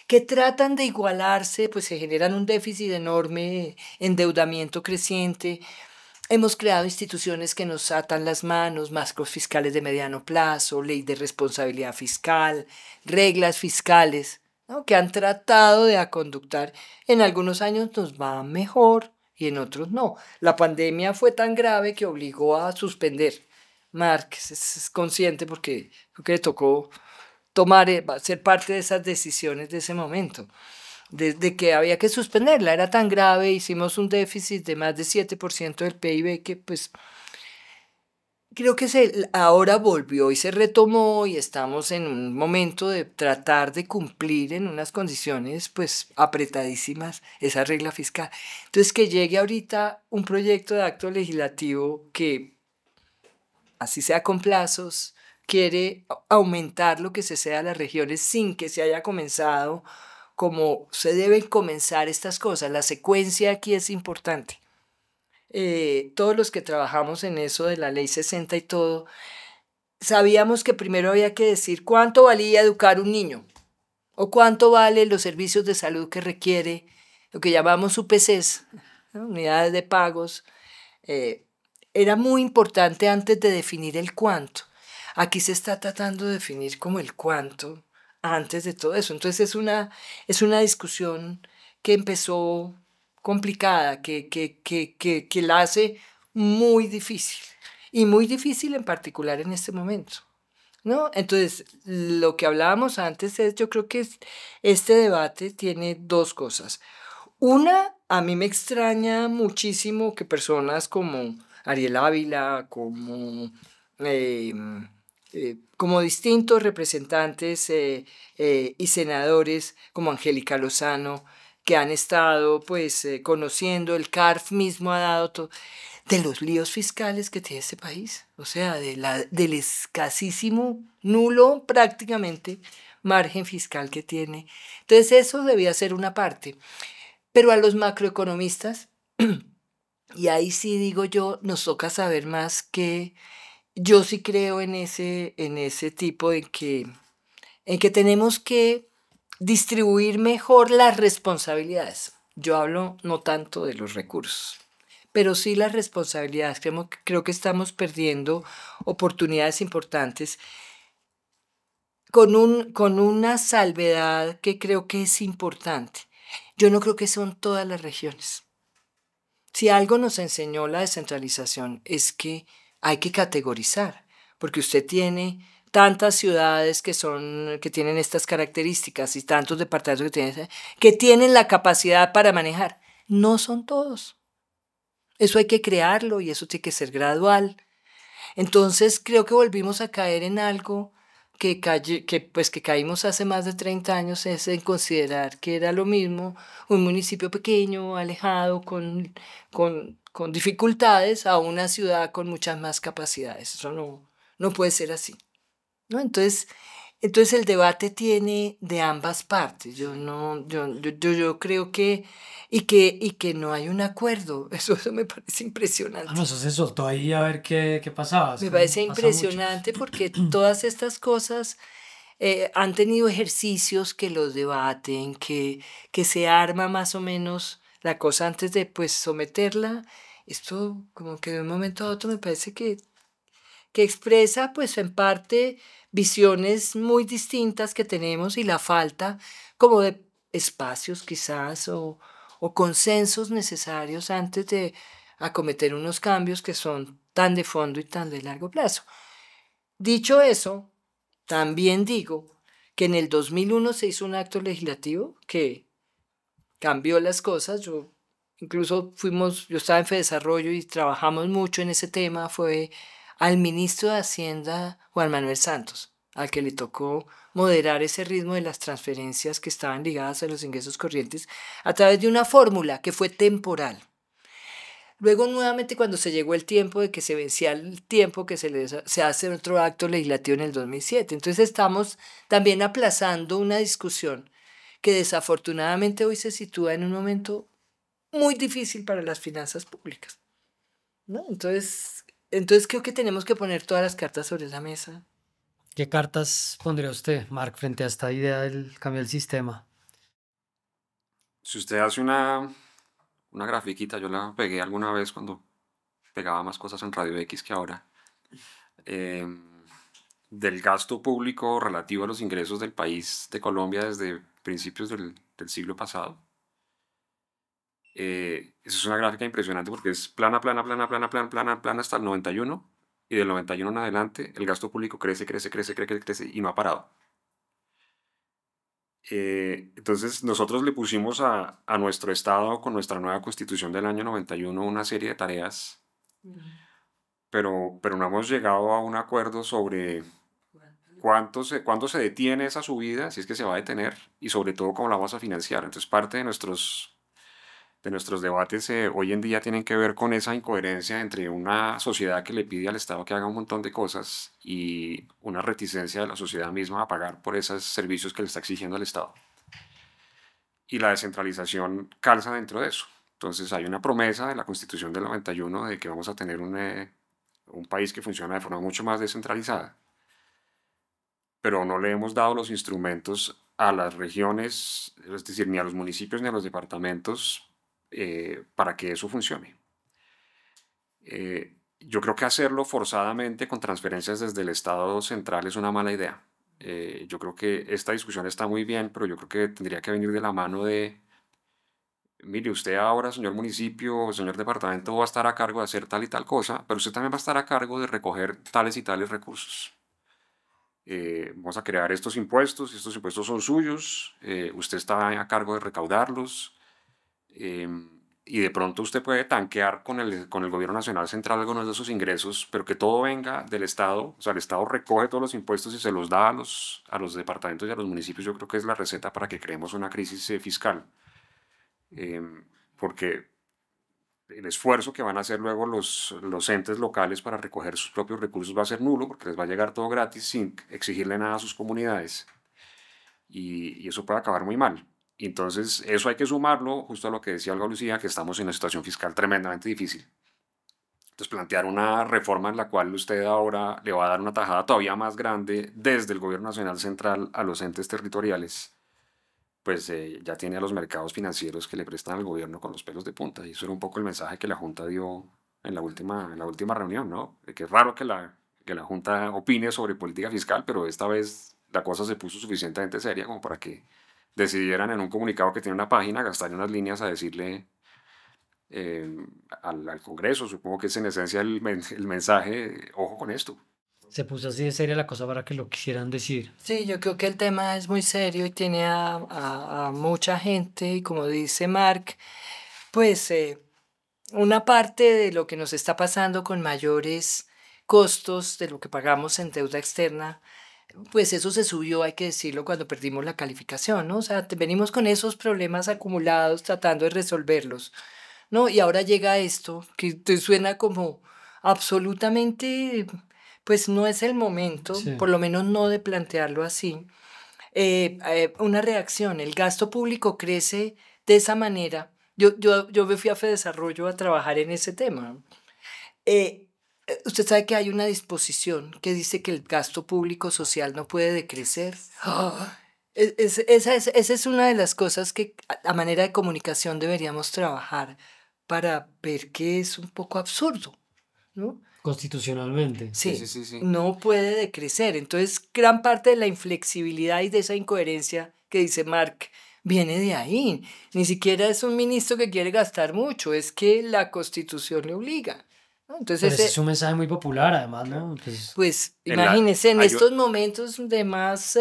que tratan de igualarse, pues se generan un déficit enorme, endeudamiento creciente. Hemos creado instituciones que nos atan las manos, marcos fiscales de mediano plazo, ley de responsabilidad fiscal, reglas fiscales, ¿no? Que han tratado de aconductar. En algunos años nos va mejor y en otros no. La pandemia fue tan grave que obligó a suspender. Márquez es consciente porque le tocó ser parte de esas decisiones de ese momento. Desde que había que suspenderla, era tan grave, hicimos un déficit de más de 7% del PIB que pues creo que ahora volvió y se retomó y estamos en un momento de tratar de cumplir en unas condiciones pues apretadísimas esa regla fiscal. Entonces que llegue ahorita un proyecto de acto legislativo que, así sea con plazos, quiere aumentar lo que se cede a las regiones sin que se haya comenzado como se deben comenzar estas cosas. La secuencia aquí es importante. Todos los que trabajamos en eso de la Ley 60 y todo, sabíamos que primero había que decir cuánto valía educar un niño o cuánto valen los servicios de salud que requiere, lo que llamamos UPCs, ¿no? Unidades de pagos. Era muy importante antes de definir el cuánto. Aquí se está tratando de definir como el cuánto antes de todo eso. Entonces es una discusión que empezó complicada, que la hace muy difícil. Y muy difícil en particular en este momento, ¿no? Entonces, lo que hablábamos antes es, yo creo que este debate tiene dos cosas. Una, a mí me extraña muchísimo que personas como Ariel Ávila, como distintos representantes y senadores como Angélica Lozano, que han estado pues conociendo, el CARF mismo ha dado todo, de los líos fiscales que tiene este país, o sea, del escasísimo, nulo prácticamente margen fiscal que tiene. Entonces eso debía ser una parte. Pero a los macroeconomistas, y ahí sí digo yo, nos toca saber más que yo sí creo en ese tipo en que tenemos que distribuir mejor las responsabilidades. Yo hablo no tanto de los recursos, pero sí las responsabilidades. Creo que estamos perdiendo oportunidades importantes con una salvedad que creo que es importante. Yo no creo que son todas las regiones. Si algo nos enseñó la descentralización es que hay que categorizar, porque usted tiene tantas ciudades que tienen estas características y tantos departamentos que tienen la capacidad para manejar. No son todos. Eso hay que crearlo y eso tiene que ser gradual. Entonces creo que volvimos a caer en algo que caímos hace más de 30 años, es en considerar que era lo mismo un municipio pequeño, alejado, con dificultades, a una ciudad con muchas más capacidades. Eso no puede ser así, ¿no? Entonces el debate tiene de ambas partes. Yo creo que no hay un acuerdo. Eso me parece impresionante. No, eso se soltó ahí a ver qué pasaba. Me parece impresionante porque todas estas cosas han tenido ejercicios que los debaten, que se arma más o menos la cosa antes de pues someterla. Esto como que de un momento a otro me parece que expresa pues en parte visiones muy distintas que tenemos y la falta como de espacios quizás o consensos necesarios antes de acometer unos cambios que son tan de fondo y tan de largo plazo. Dicho eso, también digo que en el 2001 se hizo un acto legislativo que cambió las cosas. Incluso yo estaba en FEDesarrollo y trabajamos mucho en ese tema. Fue al ministro de Hacienda, Juan Manuel Santos, al que le tocó moderar ese ritmo de las transferencias que estaban ligadas a los ingresos corrientes a través de una fórmula que fue temporal. Luego, nuevamente, cuando se llegó el tiempo de que se vencía el tiempo, que se hace otro acto legislativo en el 2007. Entonces estamos también aplazando una discusión que desafortunadamente hoy se sitúa en un momento muy difícil para las finanzas públicas, ¿no? Entonces creo que tenemos que poner todas las cartas sobre la mesa. ¿Qué cartas pondría usted, Marc, frente a esta idea del cambio del sistema? Si usted hace una grafiquita, yo la pegué alguna vez cuando pegaba más cosas en Radio X que ahora, del gasto público relativo a los ingresos del país de Colombia desde principios del siglo pasado. Eso es una gráfica impresionante porque es plana, plana, plana, plana, plana, plana, plana hasta el 91, y del 91 en adelante el gasto público crece, crece, crece, crece, crece y no ha parado. Entonces nosotros le pusimos a nuestro Estado con nuestra nueva Constitución del año 91 una serie de tareas, pero no hemos llegado a un acuerdo sobre cuándo se detiene esa subida, si es que se va a detener, y sobre todo cómo la vamos a financiar. Entonces parte de nuestros debates hoy en día tienen que ver con esa incoherencia entre una sociedad que le pide al Estado que haga un montón de cosas y una reticencia de la sociedad misma a pagar por esos servicios que le está exigiendo al Estado. Y la descentralización calza dentro de eso. Entonces hay una promesa de la Constitución del 91 de que vamos a tener un país que funciona de forma mucho más descentralizada, pero no le hemos dado los instrumentos a las regiones, es decir, ni a los municipios ni a los departamentos, para que eso funcione. Yo creo que hacerlo forzadamente con transferencias desde el Estado central es una mala idea. Yo creo que esta discusión está muy bien, pero yo creo que tendría que venir de la mano de, mire, usted ahora, señor municipio, señor departamento, va a estar a cargo de hacer tal y tal cosa, pero usted también va a estar a cargo de recoger tales y tales recursos. Vamos a crear estos impuestos son suyos, usted está a cargo de recaudarlos, y de pronto usted puede tanquear con el gobierno nacional central algunos de esos ingresos, pero que todo venga del Estado. O sea, el Estado recoge todos los impuestos y se los da a los departamentos y a los municipios. Yo creo que es la receta para que creemos una crisis fiscal, porque el esfuerzo que van a hacer luego los entes locales para recoger sus propios recursos va a ser nulo, porque les va a llegar todo gratis sin exigirle nada a sus comunidades, y eso puede acabar muy mal. Y entonces eso hay que sumarlo justo a lo que decía Olga Lucía, que estamos en una situación fiscal tremendamente difícil. Entonces plantear una reforma en la cual usted ahora le va a dar una tajada todavía más grande desde el gobierno nacional central a los entes territoriales, pues ya tiene a los mercados financieros que le prestan al gobierno con los pelos de punta. Y eso era un poco el mensaje que la Junta dio en la última reunión, ¿no? Que es raro que la Junta opine sobre política fiscal, pero esta vez la cosa se puso suficientemente seria como para que decidieran en un comunicado que tiene una página gastar unas líneas a decirle al Congreso, supongo que es en esencia el mensaje, ojo con esto. Se puso así de seria la cosa para que lo quisieran decir. Sí, yo creo que el tema es muy serio y tiene a mucha gente, y como dice Marc, pues una parte de lo que nos está pasando con mayores costos de lo que pagamos en deuda externa, pues eso se subió, hay que decirlo, cuando perdimos la calificación, ¿no? O sea, venimos con esos problemas acumulados tratando de resolverlos, ¿no? Y ahora llega esto, que te suena como absolutamente, pues no es el momento, Sí. por lo menos no de plantearlo así. Una reacción, el gasto público crece de esa manera. Yo me fui a FEDesarrollo a trabajar en ese tema. Usted sabe que hay una disposición que dice que el gasto público social no puede decrecer. Esa es una de las cosas que a manera de comunicación deberíamos trabajar para ver que es un poco absurdo, ¿no? Constitucionalmente. Sí, Sí. no puede decrecer. Entonces, gran parte de la inflexibilidad y de esa incoherencia que dice Marc, viene de ahí. Ni siquiera es un ministro que quiere gastar mucho, es que la Constitución le obliga, ¿no? Entonces, Pero ese es un mensaje muy popular, además, ¿no? pues En la, imagínense en hay o- estos momentos de más,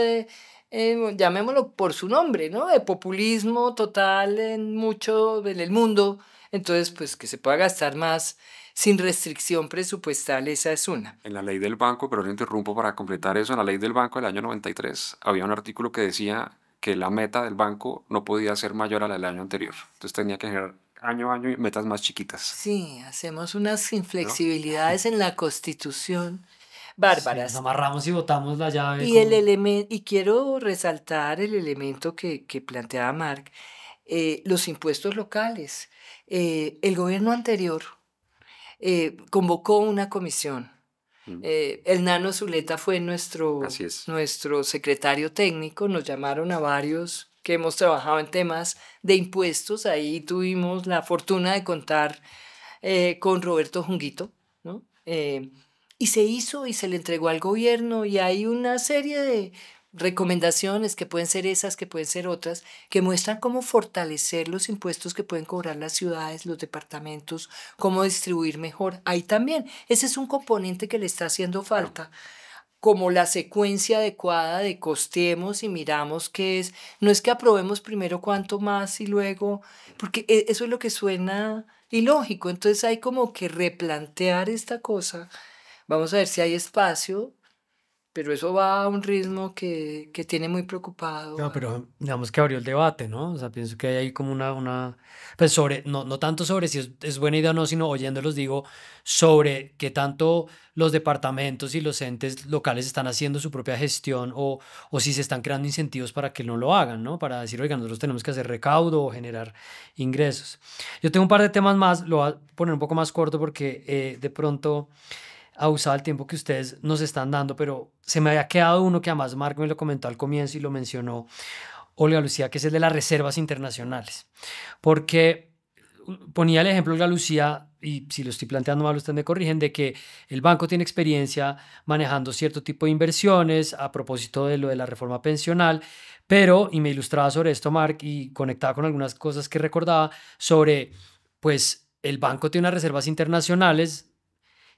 llamémoslo por su nombre, ¿no? De populismo total en mucho en el mundo. Entonces, pues que se pueda gastar más sin restricción presupuestal, esa es una. en la ley del banco, pero lo interrumpo para completar eso, en la ley del banco del año 93 había un artículo que decía que la meta del banco no podía ser mayor a la del año anterior. Entonces tenía que generar año a año metas más chiquitas, Sí, hacemos unas ¿no? inflexibilidades en la Constitución Sí, nos bárbaras. amarramos y botamos la llave Y el con... elemento, y quiero resaltar el elemento que planteaba Marc, los impuestos locales. El gobierno anterior convocó una comisión. Mm, El Nano Zuleta fue Así es. nuestro secretario técnico, nos llamaron a varios que hemos trabajado en temas de impuestos, ahí tuvimos la fortuna de contar con Roberto Junguito, ¿no? Y se hizo y se le entregó al gobierno y hay una serie de recomendaciones que pueden ser esas, que pueden ser otras, que muestran cómo fortalecer los impuestos que pueden cobrar las ciudades, los departamentos, cómo distribuir mejor. Ahí también, ese es un componente que le está haciendo Claro. falta, como la secuencia adecuada de costeemos y miramos qué es. No es que aprobemos primero cuánto más y luego, porque eso es lo que suena ilógico. Entonces hay como que replantear esta cosa. Vamos a ver si hay espacio, pero eso va a un ritmo que tiene muy preocupado. No, pero digamos que abrió el debate, ¿no? O sea, pienso que hay ahí como pues sobre, no tanto sobre si es buena idea o no, sino oyéndolos digo, sobre qué tanto los departamentos y los entes locales están haciendo su propia gestión o si se están creando incentivos para que no lo hagan, ¿no? Para decir, oiga, nosotros tenemos que hacer recaudo o generar ingresos. Yo tengo un par de temas más, lo voy a poner un poco más corto porque de pronto abusado el tiempo que ustedes nos están dando, pero se me había quedado uno que además Marco me lo comentó al comienzo y lo mencionó Olga Lucía, que es el de las reservas internacionales. Porque ponía el ejemplo Olga Lucía, y si lo estoy planteando mal, ustedes me corrigen, de que el banco tiene experiencia manejando cierto tipo de inversiones a propósito de lo de la reforma pensional, pero, y me ilustraba sobre esto Mark y conectaba con algunas cosas que recordaba sobre, pues, el banco tiene unas reservas internacionales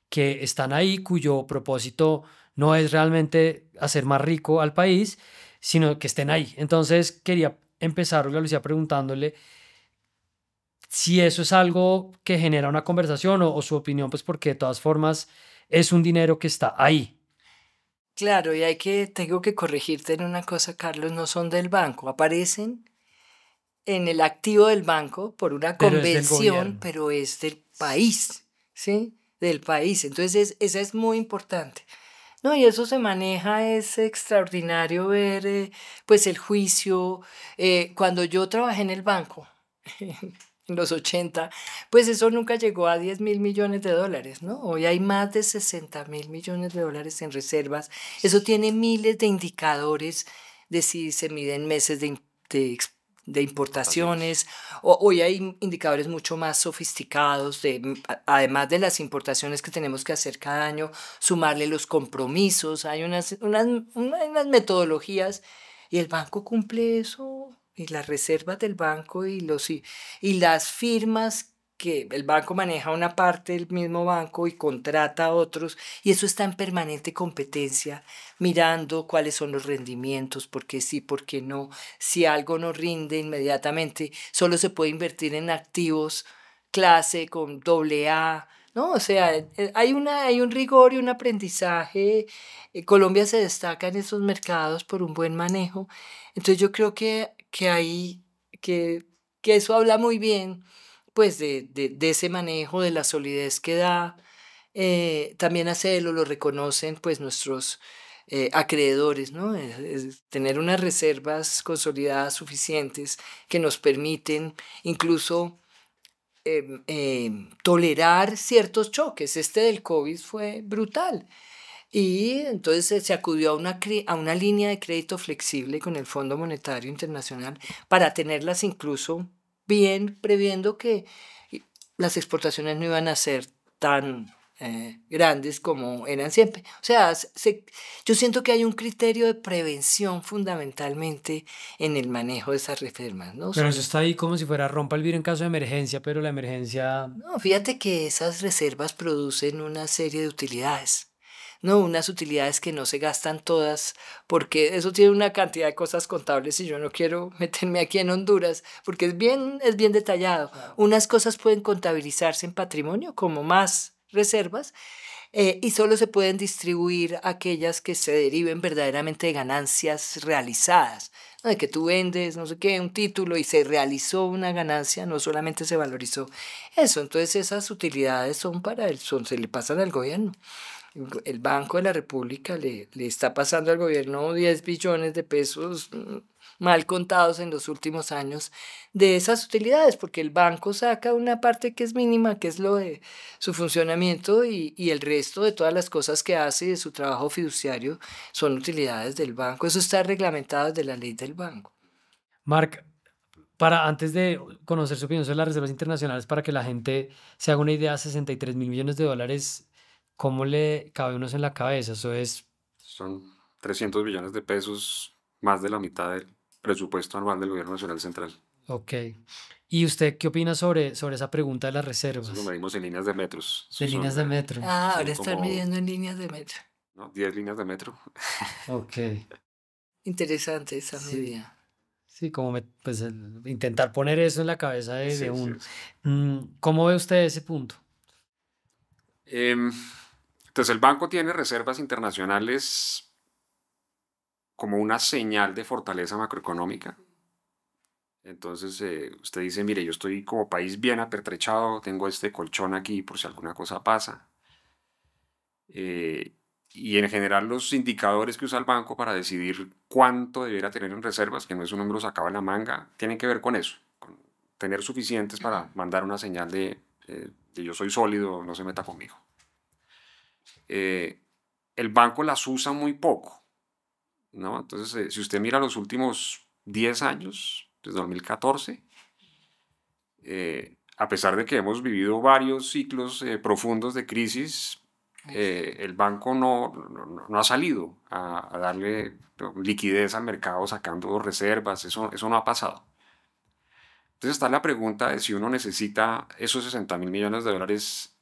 que están ahí, cuyo propósito no es realmente hacer más rico al país, sino que estén ahí. Entonces quería empezar, Olga Lucía, preguntándole si eso es algo que genera una conversación o su opinión, pues porque de todas formas es un dinero que está ahí. Claro, y tengo que corregirte en una cosa, Carlos, no son del banco, aparecen en el activo del banco por una Pero es del convención, gobierno. pero es del país, ¿sí? Del país. Entonces, esa es muy importante. No, y eso se maneja, es extraordinario ver pues el juicio. Cuando yo trabajé en el banco, en los 80 pues eso nunca llegó a 10.000 millones de dólares, ¿no? Hoy hay más de 60.000 millones de dólares en reservas. Eso tiene miles de indicadores de si se miden meses de, ex- de Exportaciones. importaciones. Hoy hay indicadores mucho más sofisticados, además de las importaciones que tenemos que hacer cada año, sumarle los compromisos, hay unas metodologías y el banco cumple eso y las reservas del banco y las firmas que el banco maneja una parte del mismo banco y contrata a otros y eso está en permanente competencia, mirando cuáles son los rendimientos, por qué sí, por qué no, si algo no rinde inmediatamente, solo se puede invertir en activos clase con doble A, ¿no? O sea, hay un rigor y un aprendizaje. Colombia se destaca en esos mercados por un buen manejo. Entonces yo creo que, que eso habla muy bien, pues, de ese manejo, de la solidez que da. También hacerlo, lo reconocen, pues, nuestros acreedores, ¿no? Tener unas reservas consolidadas suficientes que nos permiten incluso tolerar ciertos choques. Este del COVID fue brutal. Y entonces se acudió a una línea de crédito flexible con el Fondo Monetario Internacional para tenerlas incluso bien, previendo que las exportaciones no iban a ser tan grandes como eran siempre. O sea, yo siento que hay un criterio de prevención fundamentalmente en el manejo de esas reservas, ¿no? Pero eso está ahí como si fuera rompa el vidrio en caso de emergencia, pero la emergencia... No, fíjate que esas reservas producen una serie de utilidades. No, unas utilidades que no se gastan todas, porque eso tiene una cantidad de cosas contables y yo no quiero meterme aquí en Honduras, porque es bien detallado. Claro. Unas cosas pueden contabilizarse en patrimonio como más reservas y solo se pueden distribuir aquellas que se deriven verdaderamente de ganancias realizadas, ¿no? De que tú vendes, no sé qué, un título y se realizó una ganancia, no solamente se valorizó eso. Entonces esas utilidades se le pasan al gobierno. El Banco de la República le está pasando al gobierno 10 billones de pesos mal contados en los últimos años de esas utilidades, porque el banco saca una parte que es mínima, que es lo de su funcionamiento, y el resto de todas las cosas que hace de su trabajo fiduciario son utilidades del banco. Eso está reglamentado desde la ley del banco. Marc, antes de conocer su opinión sobre las reservas internacionales, para que la gente se haga una idea, 63.000 millones de dólares, ¿cómo le cabe uno eso en la cabeza? Eso es, Son 300 billones de pesos, más de la mitad del presupuesto anual del Gobierno Nacional Central. ok. ¿Y usted qué opina sobre esa pregunta de las Eso lo reservas? medimos en líneas de metros. De Eso líneas de son, metro. Ah, son ahora están como midiendo en líneas de metro. 10 líneas de metro. Ok. Interesante esa Sí, medida. sí, pues intentar poner eso en la cabeza de Sí, sí, uno. sí. ¿Cómo ve usted ese punto? Em, Entonces el banco tiene reservas internacionales como una señal de fortaleza macroeconómica. Entonces usted dice, mire, yo estoy como país bien apertrechado, tengo este colchón aquí por si alguna cosa pasa. Eh, y en general los indicadores que usa el banco para decidir cuánto debiera tener en reservas, que no es un número sacado en la manga, tienen que ver con eso, con tener suficientes para mandar una señal de yo soy sólido, no se meta conmigo. El banco las usa muy poco, ¿no? Entonces, si usted mira los últimos 10 años, desde 2014, a pesar de que hemos vivido varios ciclos profundos de crisis, el banco no ha salido a darle liquidez al mercado sacando reservas, eso no ha pasado. Entonces está la pregunta de si uno necesita esos 60.000 millones de dólares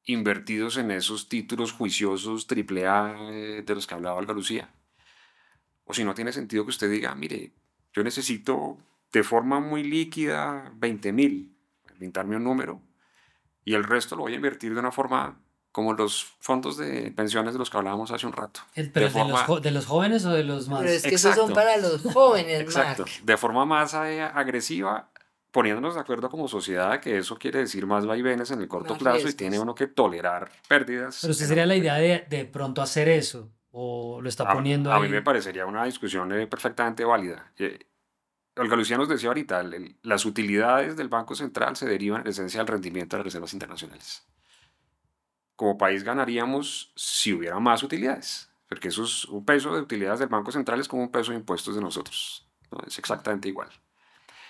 invertidos en esos títulos juiciosos AAA de los que hablaba Olga Lucía. O si no tiene sentido que usted diga, mire, yo necesito de forma muy líquida 20.000, pintarme un número, y el resto lo voy a invertir de una forma como los fondos de pensiones de los que hablábamos hace un rato. ¿Pero de los jóvenes o de los Pero más? es que esos son Exacto, para los jóvenes, exacto. Mark. De forma más agresiva, poniéndonos de acuerdo como sociedad que eso quiere decir más vaivenes en el corto Más plazo y tiene riesgos. uno que tolerar pérdidas. Pero usted sería la idea de pronto hacer eso, o lo está poniendo A mí me ahí. parecería una discusión perfectamente válida. Olga Lucía nos decía ahorita, las utilidades del Banco Central se derivan en esencia del rendimiento de las reservas internacionales. Como país ganaríamos si hubiera más utilidades, porque eso es un peso de utilidades del Banco Central es como un peso de impuestos de nosotros, ¿no? Es exactamente igual.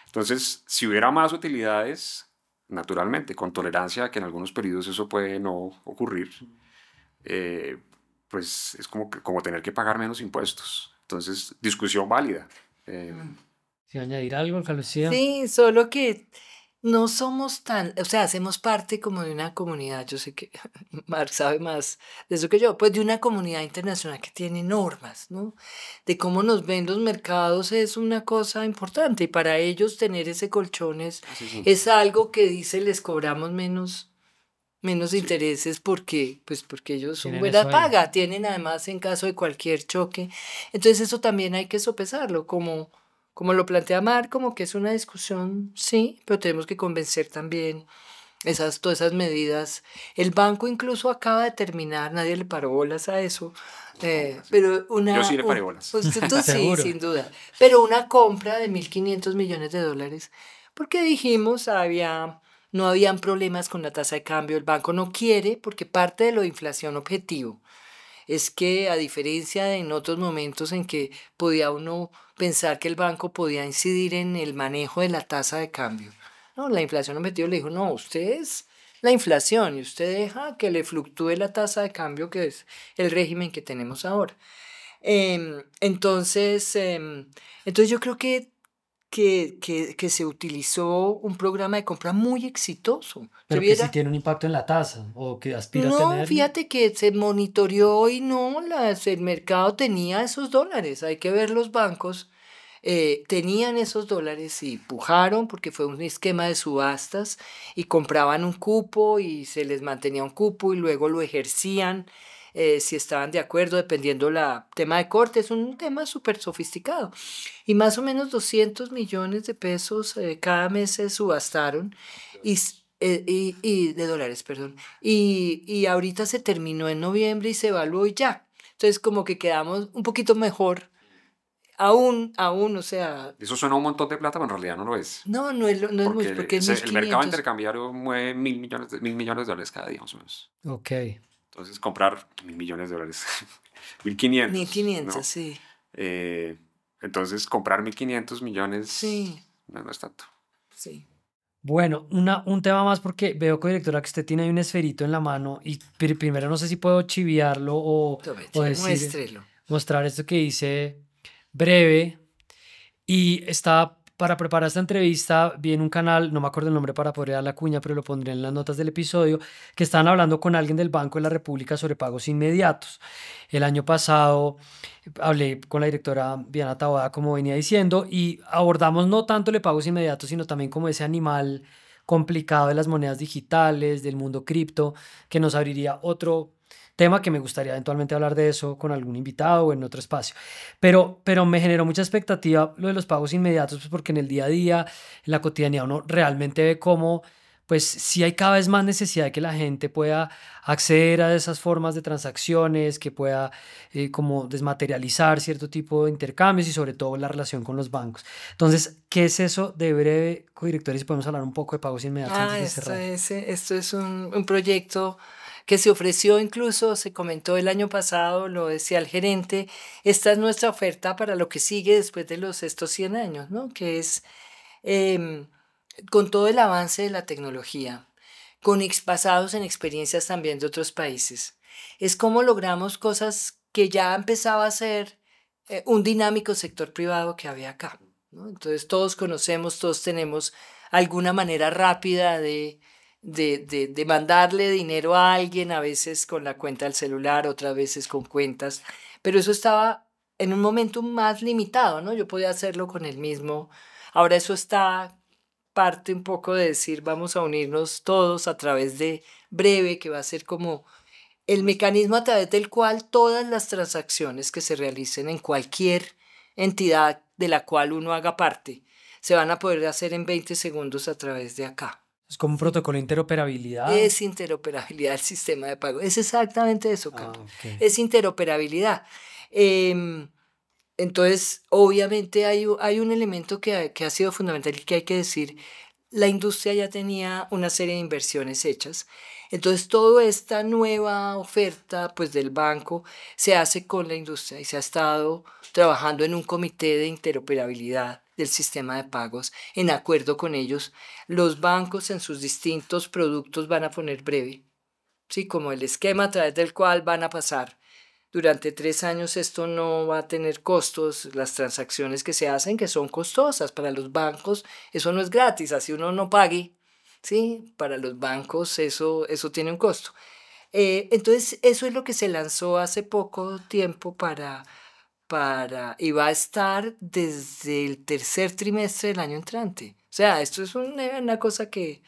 Entonces, si hubiera más utilidades, naturalmente, con tolerancia a que en algunos periodos eso puede no ocurrir, pues es como tener que pagar menos impuestos. Entonces, discusión válida. Si añadir algo, Olga Lucía. Sí, solo que no somos tan, o sea, hacemos parte como de una comunidad, yo sé que Mark sabe más de eso que yo, pues de una comunidad internacional que tiene normas, ¿no? De cómo nos ven los mercados es una cosa importante y para ellos tener ese colchón Sí. es algo que dice les cobramos menos intereses porque ellos son Tienen buena eso ahí. paga, tienen además en caso de cualquier choque. Entonces eso también hay que sopesarlo, como lo plantea Mar, como que es una discusión, sí, pero tenemos que convencer también todas esas medidas. El banco incluso acaba de terminar, nadie le paró bolas a eso, pero Yo sí le paré bolas. pues tú sí, Seguro. sin duda, pero una compra de 1.500 millones de dólares, porque dijimos, no habían problemas con la tasa de cambio, el banco no quiere, porque parte de lo de inflación objetivo es que a diferencia de en otros momentos en que podía uno pensar que el banco podía incidir en el manejo de la tasa de cambio, no, la inflación objetivo le dijo, no, ustedes la inflación y usted deja que le fluctúe la tasa de cambio, que es el régimen que tenemos ahora. Entonces yo creo que se utilizó un programa de compra muy exitoso. Pero que sí tiene un impacto en la tasa o que aspira a No, tenerlo. fíjate que se monitoreó y no, el mercado tenía esos dólares. Hay que ver los bancos. Tenían esos dólares y pujaron porque fue un esquema de subastas y compraban un cupo y se les mantenía un cupo y luego lo ejercían si estaban de acuerdo dependiendo la tema de corte. Es un tema súper sofisticado y más o menos 200 millones de pesos cada mes se subastaron y de dólares, perdón, y ahorita se terminó en noviembre y se evaluó y ya. Entonces como que quedamos un poquito mejor. Aún, o sea... Eso suena un montón de plata, pero en realidad no lo es. No es mucho, porque es el mercado 1.500. intercambiario mueve mil millones de dólares cada día, más o menos. Ok. Entonces, comprar $1.000 millones, 1.500. 1.500, ¿no? sí. Entonces, comprar 1.500 millones Sí. no es tanto. Sí. Bueno, un tema más porque veo, codirectora, que usted tiene ahí un esferito en la mano y primero no sé si puedo chiviarlo o decir, Muéstrelo. mostrar esto que dice breve. Y para preparar esta entrevista, vi en un canal, no me acuerdo el nombre para poder dar la cuña, pero lo pondré en las notas del episodio, que estaban hablando con alguien del Banco de la República sobre pagos inmediatos. El año pasado hablé con la directora Diana Taboada, como venía diciendo, y abordamos no tanto de pagos inmediatos, sino también como ese animal complicado de las monedas digitales, del mundo cripto, que nos abriría otro tema que me gustaría eventualmente hablar de eso con algún invitado o en otro espacio. Pero me generó mucha expectativa lo de los pagos inmediatos, pues porque en el día a día, en la cotidianidad, uno realmente ve cómo, pues sí hay cada vez más necesidad de que la gente pueda acceder a esas formas de transacciones, que pueda como desmaterializar cierto tipo de intercambios y sobre todo la relación con los bancos. Entonces, ¿qué es eso de breve, codirector? Si podemos hablar un poco de pagos inmediatos antes de cerrar. Esto es un proyecto que se ofreció, incluso se comentó el año pasado, lo decía el gerente, esta es nuestra oferta para lo que sigue después de estos 100 años, ¿no? Que es con todo el avance de la tecnología, basados en experiencias también de otros países, es cómo logramos cosas que ya empezaba a ser un dinámico sector privado que había acá, ¿no? Entonces todos conocemos, todos tenemos alguna manera rápida de mandarle dinero a alguien, a veces con la cuenta del celular, otras veces con cuentas, pero eso estaba en un momento más limitado, ¿no? Yo podía hacerlo con el mismo. Ahora eso está parte un poco de decir, vamos a unirnos todos a través de Breve, que va a ser como el mecanismo a través del cual todas las transacciones que se realicen en cualquier entidad de la cual uno haga parte se van a poder hacer en 20 segundos a través de acá. Es como un protocolo de interoperabilidad. Es interoperabilidad del sistema de pago. Es exactamente eso, Carlos. Okay. Es interoperabilidad. Entonces, obviamente hay un elemento que ha sido fundamental y que hay que decir. La industria ya tenía una serie de inversiones hechas. Entonces, toda esta nueva oferta pues, del banco se hace con la industria y se ha estado trabajando en un comité de interoperabilidad del sistema de pagos. En acuerdo con ellos, los bancos en sus distintos productos van a poner Breve, ¿sí? Como el esquema a través del cual van a pasar. Durante 3 años esto no va a tener costos, las transacciones que se hacen, que son costosas para los bancos, eso no es gratis, así uno no pague, ¿sí? Para los bancos eso tiene un costo. Entonces eso es lo que se lanzó hace poco tiempo y va a estar desde el tercer trimestre del año entrante. O sea, esto es una cosa que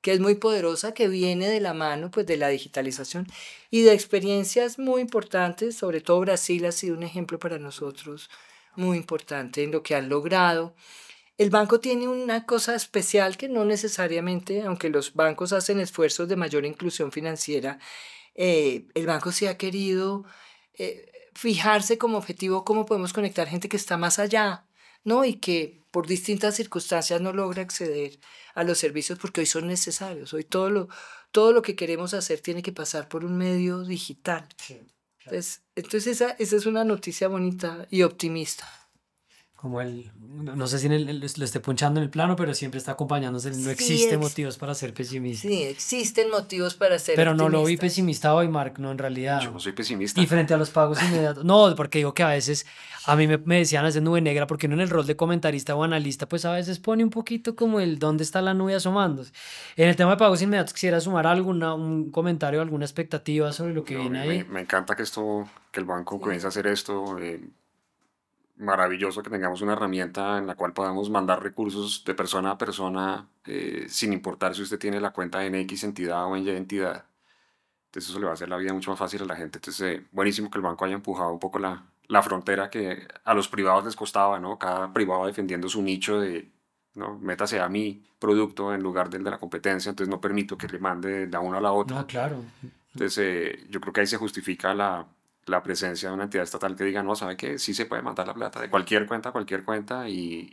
es muy poderosa, que viene de la mano pues, de la digitalización y de experiencias muy importantes. Sobre todo Brasil ha sido un ejemplo para nosotros muy importante en lo que han logrado. El banco tiene una cosa especial que no necesariamente, aunque los bancos hacen esfuerzos de mayor inclusión financiera, el banco sí ha querido fijarse como objetivo cómo podemos conectar gente que está más allá, ¿no? Y que por distintas circunstancias no logra acceder a los servicios porque hoy son necesarios. Hoy todo lo que queremos hacer tiene que pasar por un medio digital. Sí, claro. Entonces esa es una noticia bonita y optimista. Como no sé si lo esté punchando en el plano, pero siempre está acompañándose. No Sí, existe motivos para ser pesimista. sí, existen motivos para ser Pero no lo vi optimistas. pesimista hoy, Mark, no, en Yo realidad. no soy pesimista. Y frente a los pagos inmediatos, no, porque digo que a veces a mí me decían hacer nube negra, porque uno en el rol de comentarista o analista, pues a veces pone un poquito como el dónde está la nube asomándose. En el tema de pagos inmediatos, quisiera sumar un comentario, alguna expectativa sobre lo que No, viene ahí. me encanta que el banco Sí. comience a hacer esto. Maravilloso que tengamos una herramienta en la cual podamos mandar recursos de persona a persona sin importar si usted tiene la cuenta en X entidad o en Y entidad. Entonces eso le va a hacer la vida mucho más fácil a la gente. Entonces, buenísimo que el banco haya empujado un poco la frontera que a los privados les costaba, ¿no? Cada privado defendiendo su nicho de, ¿no? Métase a mi producto en lugar del de la competencia, entonces no permito que le mande de la una a la otra. No, claro. Entonces, yo creo que ahí se justifica la presencia de una entidad estatal que diga, no, ¿sabe qué? Sí se puede mandar la plata de cualquier cuenta a cualquier cuenta y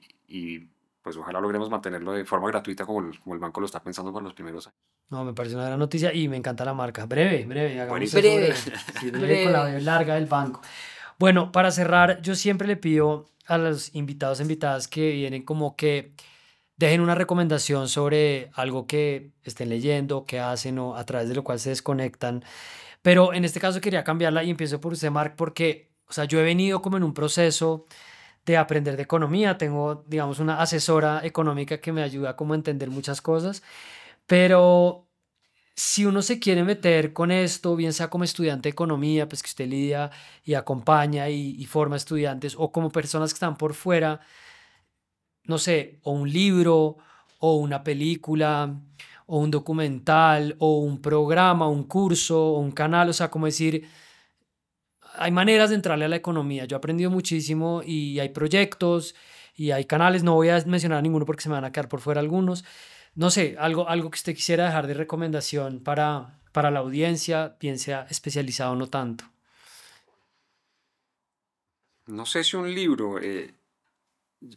pues ojalá logremos mantenerlo de forma gratuita como el banco lo está pensando para los primeros años. No, me parece una gran noticia y me encanta la marca. Breve, hagamos Buenísimo. eso Breve, Sí, breve con la breve. B larga del banco. Bueno, para cerrar, yo siempre le pido a los invitados e invitadas que vienen como que dejen una recomendación sobre algo que estén leyendo, que hacen o a través de lo cual se desconectan. Pero en este caso quería cambiarla y empiezo por usted, Mark, porque, o sea, yo he venido como en un proceso de aprender de economía. Tengo, digamos, una asesora económica que me ayuda como a entender muchas cosas, pero si uno se quiere meter con esto, bien sea como estudiante de economía, pues que usted lidia y acompaña y forma estudiantes, o como personas que están por fuera, no sé, o un libro, o una película, o un documental, o un programa, un curso, o un canal, o sea, como decir, hay maneras de entrarle a la economía. Yo he aprendido muchísimo y hay proyectos y hay canales, no voy a mencionar ninguno porque se me van a quedar por fuera algunos. No sé, algo que usted quisiera dejar de recomendación para la audiencia, bien sea especializado o no tanto. No sé si un libro,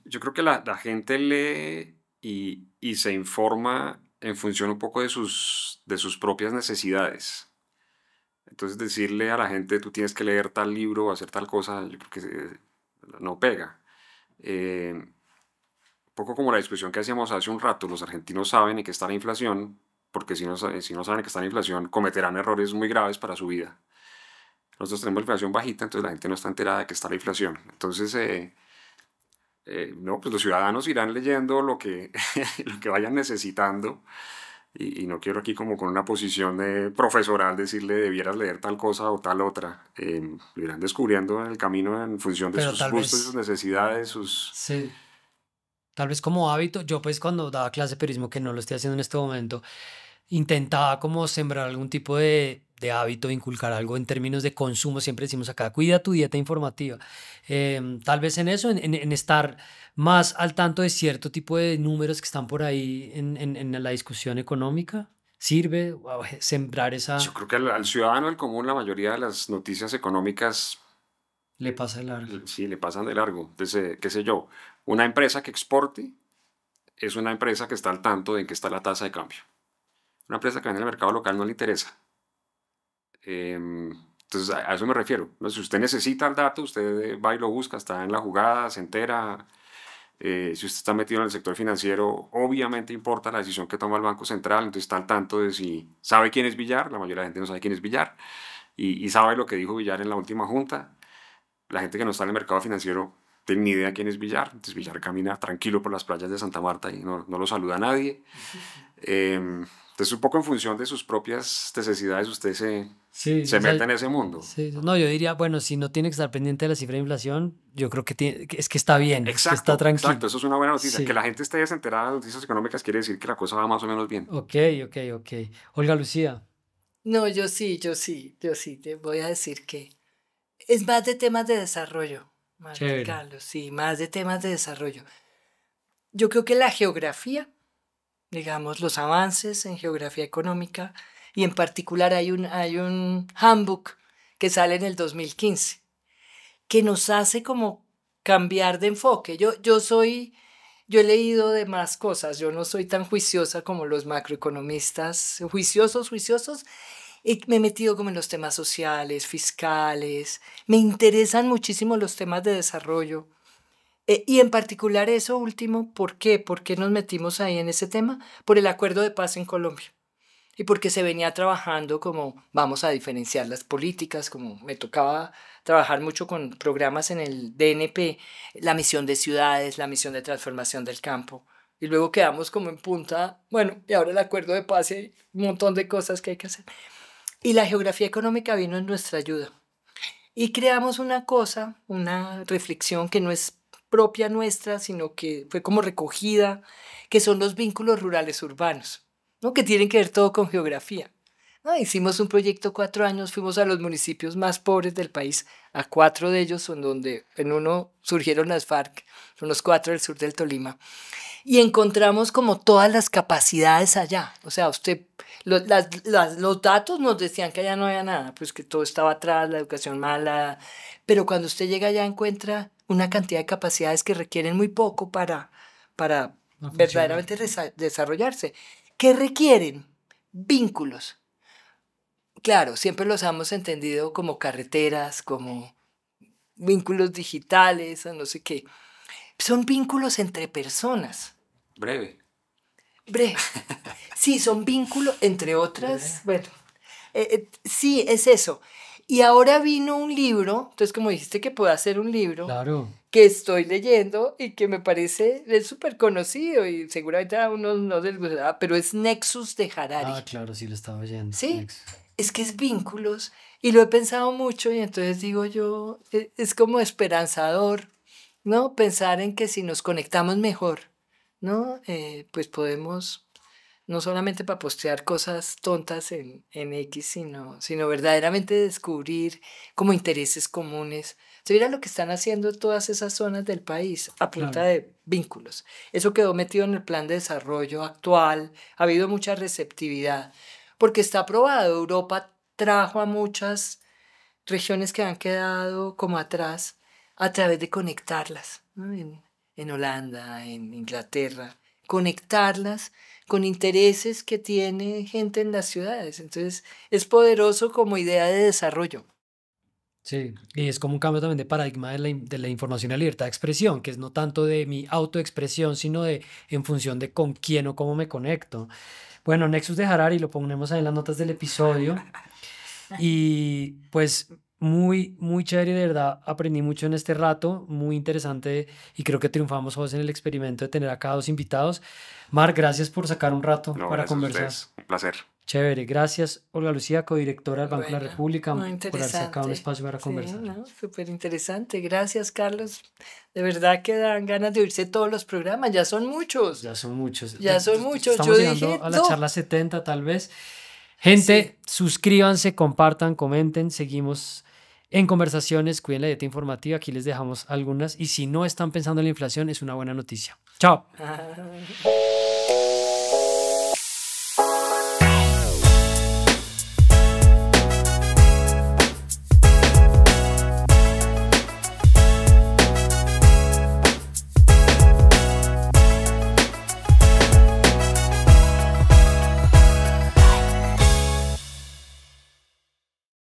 yo creo que la gente lee y se informa en función un poco de sus propias necesidades. Entonces decirle a la gente, tú tienes que leer tal libro o hacer tal cosa, yo creo que no pega. Un poco como la discusión que hacíamos hace un rato, los argentinos saben en qué está la inflación, porque si no saben en qué está la inflación, cometerán errores muy graves para su vida. Nosotros tenemos inflación bajita, entonces la gente no está enterada de que está la inflación. Entonces, no, pues los ciudadanos irán leyendo lo que, lo que vayan necesitando. Y no quiero aquí como con una posición de profesoral decirle debieras leer tal cosa o tal otra. Lo irán descubriendo en el camino en función de Pero sus tal gustos, vez, sus necesidades, sus... sí, tal vez como hábito, yo pues cuando daba clase de periodismo, que no lo estoy haciendo en este momento, intentaba como sembrar algún tipo de hábito, inculcar algo en términos de consumo. Siempre decimos acá, cuida tu dieta informativa. Tal vez en eso, en estar más al tanto de cierto tipo de números que están por ahí en la discusión económica, sirve sembrar Yo esa... creo que al ciudadano del común la mayoría de las noticias económicas Le pasa de largo. sí le pasan de largo. Entonces, qué sé yo, una empresa que exporte es una empresa que está al tanto de en qué está la tasa de cambio. Una empresa que vende en el mercado local no le interesa. Entonces, a eso me refiero, ¿no? Si usted necesita el dato, usted va y lo busca, está en la jugada, se entera. Si usted está metido en el sector financiero, obviamente importa la decisión que toma el Banco Central, entonces está al tanto de si sabe quién es Villar, la mayoría de la gente no sabe quién es Villar, y sabe lo que dijo Villar en la última junta. La gente que no está en el mercado financiero tiene ni idea quién es Villar, entonces Villar camina tranquilo por las playas de Santa Marta y no lo saluda a nadie. Entonces, un poco en función de sus propias necesidades, usted Sí, se o sea, mete en ese mundo. sí, no, yo diría, bueno, si no tiene que estar pendiente de la cifra de inflación, yo creo que es que está bien, es que está Exacto, exacto, tranquilo. eso es una buena noticia. Sí. Que la gente esté desenterada de noticias económicas quiere decir que la cosa va más o menos bien. Ok, ok. Olga Lucía, No, yo sí, te voy a decir que es más de temas de desarrollo, más bien, chévere. Carlos, sí, más de temas de desarrollo. Yo creo que la geografía, digamos, los avances en geografía económica, y en particular hay un handbook que sale en el 2015, que nos hace como cambiar de enfoque. Yo he leído de más cosas, yo no soy tan juiciosa como los macroeconomistas, juiciosos, y me he metido como en los temas sociales, fiscales, me interesan muchísimo los temas de desarrollo. Y en particular eso último, ¿por qué? ¿Por qué nos metimos ahí en ese tema? Por el acuerdo de paz en Colombia. Y porque se venía trabajando como vamos a diferenciar las políticas, como me tocaba trabajar mucho con programas en el DNP, la misión de ciudades, la misión de transformación del campo. Y luego quedamos como en punta, bueno, y ahora el acuerdo de paz y hay un montón de cosas que hay que hacer. Y la geografía económica vino en nuestra ayuda. Y creamos una cosa, una reflexión que no es propia nuestra, sino que fue como recogida, que son los vínculos rurales urbanos, ¿no? Que tienen que ver todo con geografía. ¿No? Hicimos un proyecto 4 años, fuimos a los municipios más pobres del país, a 4 de ellos, donde en uno surgieron las FARC, son los 4 del sur del Tolima, y encontramos como todas las capacidades allá. O sea, los datos nos decían que allá no había nada, pues que todo estaba atrás, la educación mala, pero cuando usted llega allá encuentra una cantidad de capacidades que requieren muy poco para verdaderamente desarrollarse. ¿Qué requieren? Vínculos. Claro, siempre los hemos entendido como carreteras, como vínculos digitales, o no sé qué. Son vínculos entre personas. Breve. Sí, son vínculos, entre otras. Bueno, sí, es eso. Y ahora vino un libro, entonces como dijiste que puedo hacer un libro, Claro. que estoy leyendo y que me parece, es súper conocido y seguramente a unos no les gustará, pero es Nexus de Harari. Ah, claro, sí lo estaba oyendo. Sí, Nexus. es que es vínculos y lo he pensado mucho y entonces digo yo, es como esperanzador, ¿no? Pensar en que si nos conectamos mejor, ¿no? Pues podemos no solamente para postear cosas tontas en X, sino verdaderamente descubrir como intereses comunes. Se mira lo que están haciendo todas esas zonas del país a punta Claro. de vínculos. Eso quedó metido en el plan de desarrollo actual. Ha habido mucha receptividad porque está aprobado. Europa trajo a muchas regiones que han quedado como atrás a través de conectarlas, ¿no? En Holanda, en Inglaterra, conectarlas con intereses que tiene gente en las ciudades. Entonces es poderoso como idea de desarrollo. Sí, y es como un cambio también de paradigma de la información y la libertad de expresión, que es no tanto de mi autoexpresión, sino de en función de con quién o cómo me conecto. Bueno, Nexus de Harari lo ponemos ahí en las notas del episodio. Y pues muy, muy chévere, de verdad, aprendí mucho en este rato, muy interesante y creo que triunfamos José en el experimento de tener acá 2 invitados. Marc, gracias por sacar un rato No, para gracias a conversar. ustedes. Un placer. Chévere, gracias Olga Lucía, codirectora del Banco de la Bueno, República, muy por haber sacado un interesante. espacio para Sí, conversar. ¿no? Súper interesante. Gracias, Carlos. De verdad que dan ganas de oírse todos los programas. Ya son muchos. Ya son muchos. Ya son muchos. Estamos Yo llegando dije, a la no. charla 70 tal vez. Gente, Sí. suscríbanse, compartan, comenten, seguimos en conversaciones, cuiden la dieta informativa, aquí les dejamos algunas y si no están pensando en la inflación es una buena noticia. Chao. Ah.